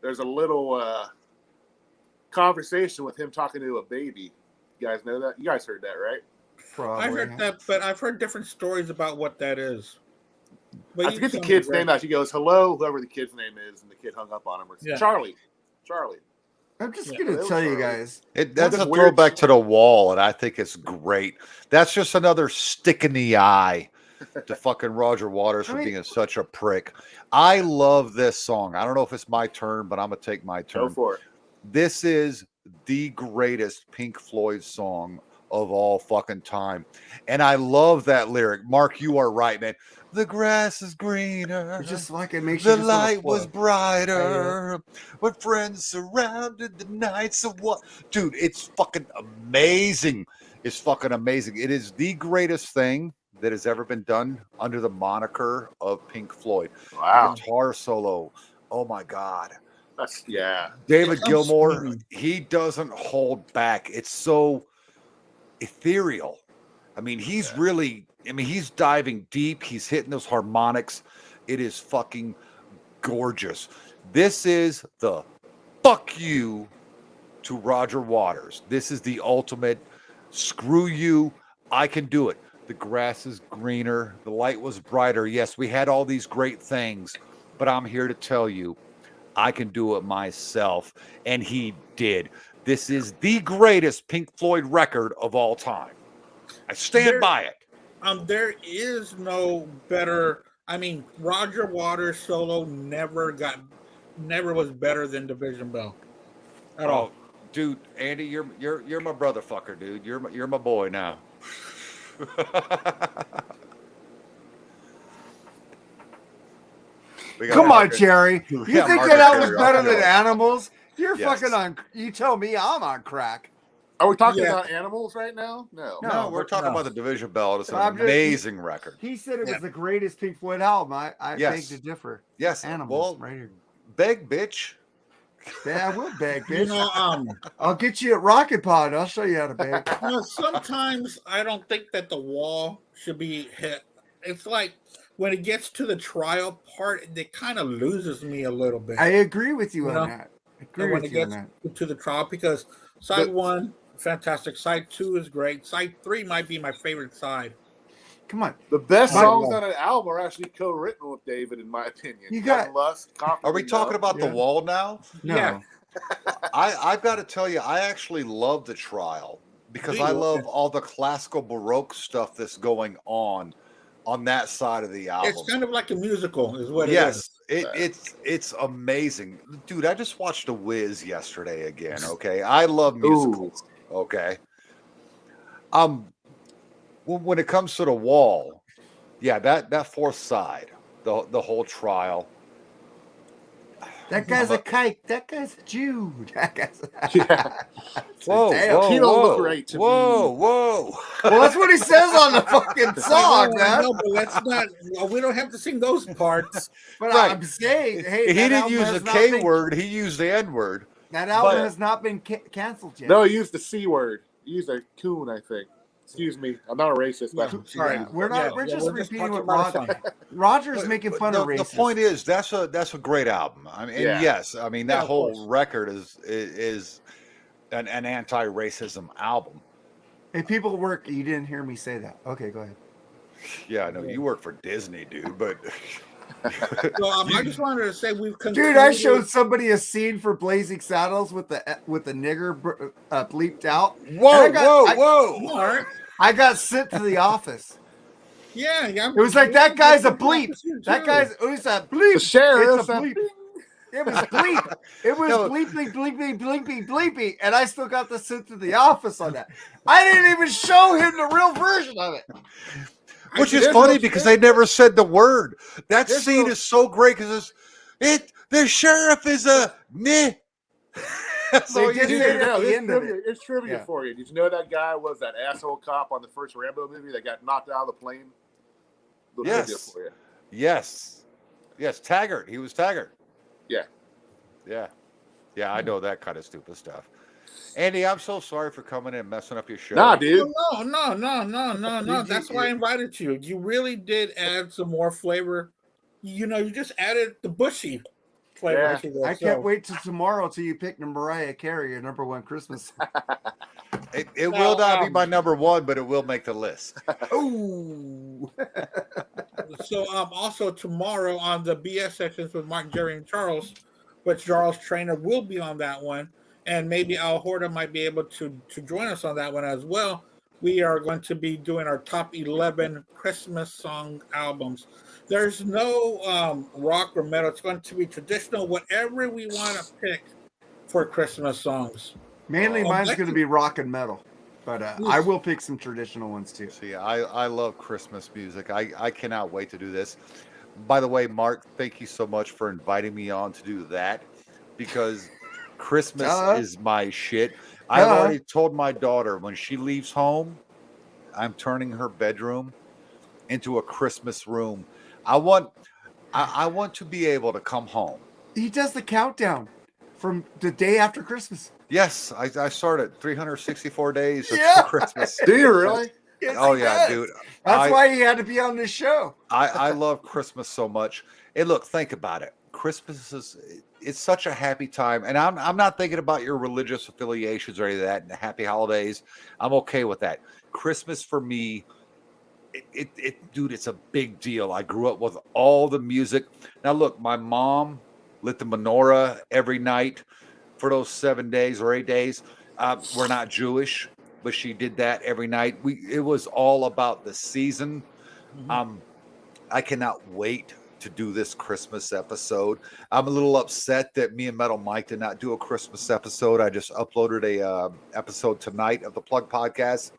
there's a little conversation with him talking to a baby. You guys know that? You guys heard that, right? Probably. I've heard that, but I've heard different stories about what that is. But I you forget the tell me, kid's Greg. name now. She goes, hello, whoever the kid's name is, and the kid hung up on him. It's Yeah. Charlie. I'm just Yeah, going to tell you guys. That's That's a weird. throwback to the wall, and I think it's great. That's just another stick in the eye to fucking Roger Waters for being such a prick. I love this song. I don't know if it's my turn, but I'm going to take my turn. Go for it. This is the greatest Pink Floyd song of all fucking time. And I love that lyric. Mark, you are right, man. The grass is greener. It just fucking makes you The just wanna light was float. brighter when friends surrounded the nights of what? Dude, it's fucking amazing. It's fucking amazing. It is the greatest thing that has ever been done under the moniker of Pink Floyd. Wow. The guitar solo. Oh my God. That's, David It comes Gilmour, swinging. he doesn't hold back. It's so ethereal. I mean, he's he's diving deep. He's hitting those harmonics. It is fucking gorgeous. This is the fuck you to Roger Waters. This is the ultimate screw you. I can do it. The grass is greener. The light was brighter. Yes, we had all these great things, but I'm here to tell you, I can do it myself. And he did. This is the greatest Pink Floyd record of all time. I stand by it. There is no better. I mean, Roger Waters solo never was better than Division Bell at all. Dude, Andy, you're my brother fucker, dude. You're my boy now. Come on, Jerry. You Yeah, think Margaret that was Carey, better I'll than go. Animals? You're Yes. fucking on. You tell me I'm on crack. Are we talking Yeah. about animals right now? No. No, we're talking about the Division Bell. It's an I'm just- amazing record. He said it was Yeah. the greatest Pink Floyd album. I Yes. beg to differ. Yes, Animals, well, right here. beg, bitch. Yeah, I will beg, You bitch. know, I'll get you at Rocket Pod. I'll show you how to beg. sometimes I don't think that the wall should be hit. It's like when it gets to the trial part, it kind of loses me a little bit. I agree with you You on know, that. I agree when with it you on gets that. to the trial, because side one, fantastic. Side two is great. Side three might be my favorite side. Come on. The best My- songs on an album are actually co-written with David, in my opinion. You got- Young Lust, Are we talking about Yeah. the wall now? No. Yeah. I've got to tell you, I actually love the trial because Do I you? love all the classical Baroque stuff that's going on that side of the album. It's kind of like a musical, is what Yes, it is. it's amazing, dude. I just watched The Wiz yesterday again. Okay, I love musicals. Okay, when it comes to the wall, yeah, that fourth side, the whole trial. That guy's a kike. That guy's a Jew. That guy's Whoa, Damn, whoa, he don't whoa, look right to whoa, me. whoa. Well, that's what he says on the fucking song, man. No, but let's not. Well, we don't have to sing those parts. But Right. I'm saying, hey, He that didn't album use has the not K been- word. He used the N word. That album But- has not been canceled yet. No, he used the C word. He used a coon, I think. Excuse me. I'm not a racist. Yeah, But sorry. Yeah, we're not. We're just repeating talking what about Roger. fun. Roger's But- making but fun of the racists. point is, that's a great album. I mean, and Yeah. yes, I mean that Yeah, of whole course. record is an anti-racism album. Hey, people work. You didn't hear me say that. Okay, go ahead. Yeah, I know you work for Disney, dude, but So I just wanted to say we've Dude, I showed somebody a scene for Blazing Saddles with the nigger bleeped out. whoa, And I got- whoa. All right. I got sent to the office. Yeah. It was like, that guy's a bleep. That guy's, who's that bleep? the sheriff. It's a bleep. It was bleep. It was bleeping, and I still got this sent to the office on that. I didn't even show him the real version of it. Which is funny because they never said the word. That scene is so great because the sheriff is a meh. So you did at the end of it. It's trivia for you. Did you know that guy was that asshole cop on the first Rambo movie that got knocked out of the plane? Yes. For you. Yes. Taggart. He was Taggart. Yeah. I know that kind of stupid stuff. Andy, I'm so sorry for coming in and messing up your show. Nah, dude. No. That's why I invited you. You really did add some more flavor. You just added the bushy flavor to this. I can't wait till tomorrow till you pick Mariah Carey, your number one Christmas song. It will not be my number one, but it will make the list. Ooh. So also tomorrow on the BS sections with Mark, Jerry, and Charles, but Charles Trainer will be on that one. And maybe Al Horta might be able to join us on that one as well. We are going to be doing our top 11 Christmas song albums. There's no rock or metal. It's going to be traditional, whatever we want to pick for Christmas songs. Mainly mine's going to be rock and metal. But I will pick some traditional ones too. See, I love Christmas music. I cannot wait to do this. By the way, Mark, thank you so much for inviting me on to do that because Christmas is my shit. I've already told my daughter when she leaves home, I'm turning her bedroom into a Christmas room. I want to be able to come home. He does the countdown from the day after Christmas. Yes, I started 364 days of Christmas. Do you really? Yes, oh yeah, dude. That's why he had to be on this show. I love Christmas so much. And look, think about it. Christmas it's such a happy time. And I'm not thinking about your religious affiliations or any of that and happy holidays. I'm okay with that. Christmas for me, dude, it's a big deal. I grew up with all the music. Now look, my mom lit the menorah every night for those 7 days or 8 days. We're not Jewish, but she did that every night. It was all about the season. Mm-hmm. I cannot wait to do this Christmas episode. I'm a little upset that me and Metal Mike did not do a Christmas episode. I just uploaded a episode tonight of the Plug Podcast,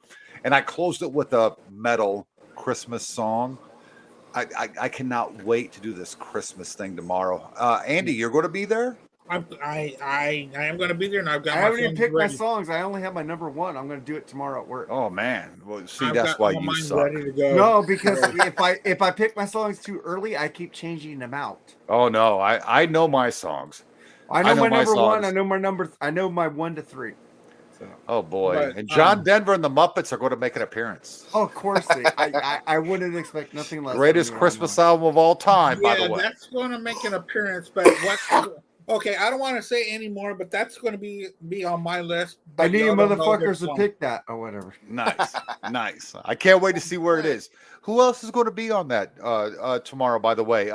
and I closed it with a metal Christmas song. I cannot wait to do this Christmas thing tomorrow. Andy, you're going to be there? I am going to be there, and I've got. I haven't even picked my songs. I only have my number one. I'm going to do it tomorrow at work. Oh man, well, see, that's why you suck. Ready to go. No, because if I pick my songs too early, I keep changing them out. Oh no, I know my songs. I know my number one. I know my 1 to 3. So. Oh boy, and John Denver and the Muppets are going to make an appearance. Oh, of course I wouldn't expect nothing less. Greatest Christmas album of all time, by the way. Yeah, that's going to make an appearance. But what? Okay, I don't want to say anymore, but that's going to be on my list. I need you motherfuckers to pick that or whatever. Nice. I can't wait to see where it is. Who else is going to be on that tomorrow? By the way,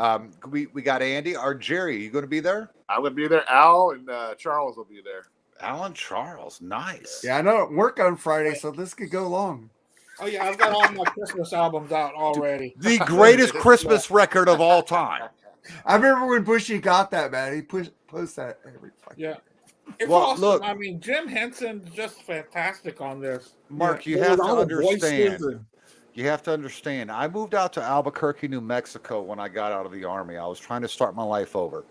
we got Andy or Jerry. Are you going to be there? I'm going to be there. Al and Charles will be there. Alan Charles, nice. Yeah, I don't work on Friday, so this could go long. Oh yeah, I've got all my Christmas albums out already. The greatest Christmas record of all time. I remember when Bushy got that, man. He posts that every fucking day. It's awesome. Look, I mean, Jim Henson's just fantastic on this. Mark, you have to understand. You have to understand. I moved out to Albuquerque, New Mexico when I got out of the Army. I was trying to start my life over.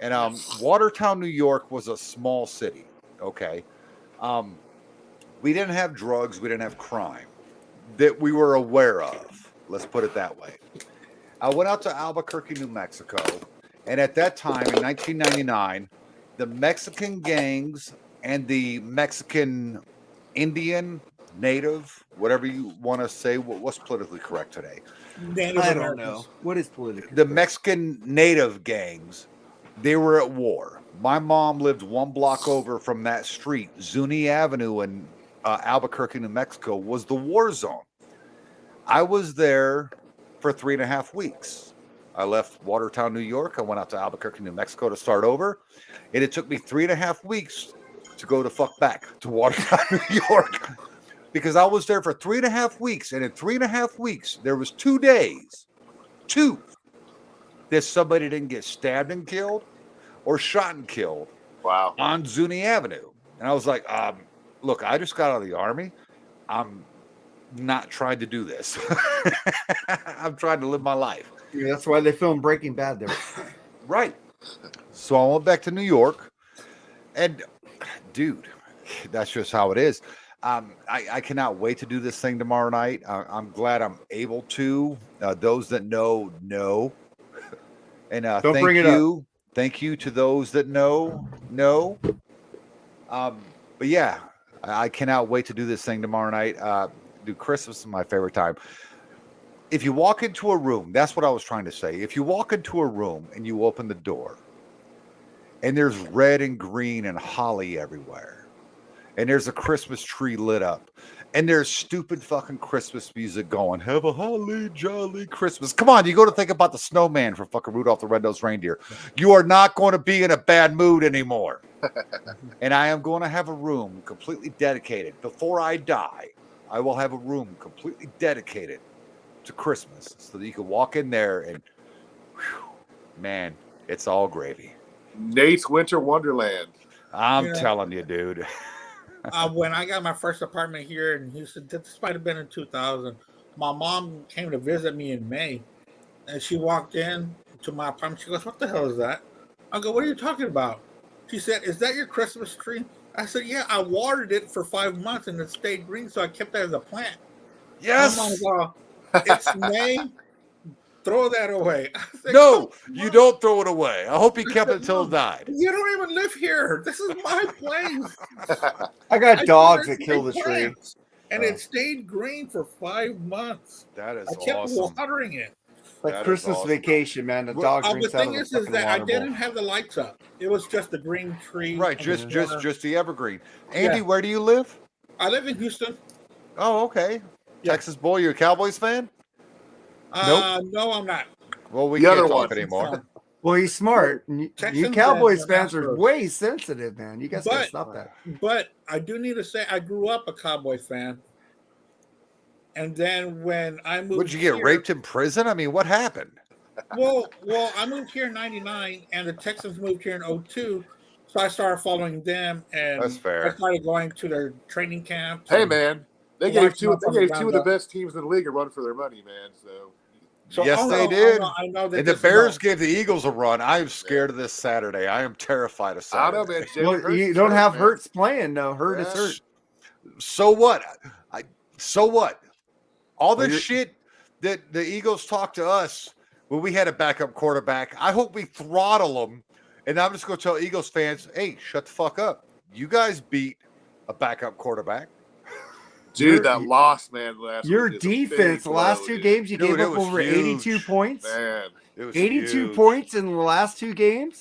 And Watertown, New York was a small city. Okay. We didn't have drugs. We didn't have crime that we were aware of. Let's put it that way. I went out to Albuquerque, New Mexico, and at that time, in 1999, the Mexican gangs and the Mexican Indian, Native, whatever you want to say, what's politically correct today? I don't know. What is politically correct? The Mexican Native gangs, they were at war. My mom lived one block over from that street. Zuni Avenue in Albuquerque, New Mexico, was the war zone. I was there for 3.5 weeks. I left Watertown, New York. I went out to Albuquerque, New Mexico to start over. And it took me 3.5 weeks to go to fuck back to Watertown, New York. Because I was there for 3.5 weeks. And in 3.5 weeks, there was 2 days, that somebody didn't get stabbed and killed, or shot and killed Wow. on Zuni Avenue. And I was like, look, I just got out of the Army. I'm not trying to do this. I'm trying to live my life. Yeah, that's why they filmed Breaking Bad there. Right. So I went back to New York, and dude, that's just how it is. I cannot wait to do this thing tomorrow night. I'm glad I'm able to. Those that know. And Don't bring it up. Thank you to those that know. But yeah, I cannot wait to do this thing tomorrow night. Do Christmas is my favorite time. If you walk into a room, that's what I was trying to say. If you walk into a room and you open the door and there's red and green and holly everywhere, and there's a Christmas tree lit up, and there's stupid fucking Christmas music going, have a holly jolly Christmas. Come on, you go to think about the snowman from fucking Rudolph the Red-Nosed Reindeer. You are not going to be in a bad mood anymore. And I am going to have a room completely dedicated. Before I die, I will have a room completely dedicated to Christmas so that you can walk in there and, whew, man, it's all gravy. Nate's Winter Wonderland. I'm telling you, dude. When I got my first apartment here in Houston, this might have been in 2000. My mom came to visit me in May, and she walked in to my apartment. She goes, "What the hell is that?" I go, "What are you talking about?" She said, "Is that your Christmas tree?" I said, "Yeah, I watered it for 5 months and it stayed green, so I kept that as a plant." Yes. My mom goes, "It's May. Throw that away." Said, no, you don't throw it away. I hope he kept it until it died. You don't even live here. This is my place. I got dogs that kill the tree. And it stayed green for 5 months. That is I kept awesome. watering it. Like That Christmas is awesome. vacation, man. The dog The drinks out thing of the is fucking that I water didn't bowl. have the lights up. It was just the green tree. Right, and just the evergreen. Andy, where do you live? I live in Houston. Oh, okay. Yeah. Texas boy, you're a Cowboys fan? No, I'm not. Well, we The can't other talk one. anymore. Well, he's smart. You Texans Cowboys and fans are Astros. way sensitive, man. You guys gotta But- stop that. But I do need to say I grew up a Cowboys fan. And then when I moved Would you get here- raped in prison? I mean, what happened? Well, I moved here in 99 and the Texans moved here in 02. So I started following them and That's fair. I started going to their training camps. Hey, and- man, they Watch gave two them from the of ground the up. best teams in the league a run for their money, man. So Yes, I they know- did. I know that And the this is Bears a- gave the Eagles a run. I am scared of this Saturday. I am terrified of I don't Saturday. know, man. Jalen Well, Hurts you is don't hurt, have man. Hurts playing, though. Hurt is Yeah. hurt. So what? So what? All Well, this shit that the Eagles talked to us when we had a backup quarterback, I hope we throttle them. And I'm just going to tell Eagles fans, hey, shut the fuck up. You guys beat a backup quarterback. Dude, that loss, man. Last Your week is a big defense, the last blow, two dude. games, you Dude, gave it up was over huge. 82 points. Man, It was 82 huge. points in the last two games.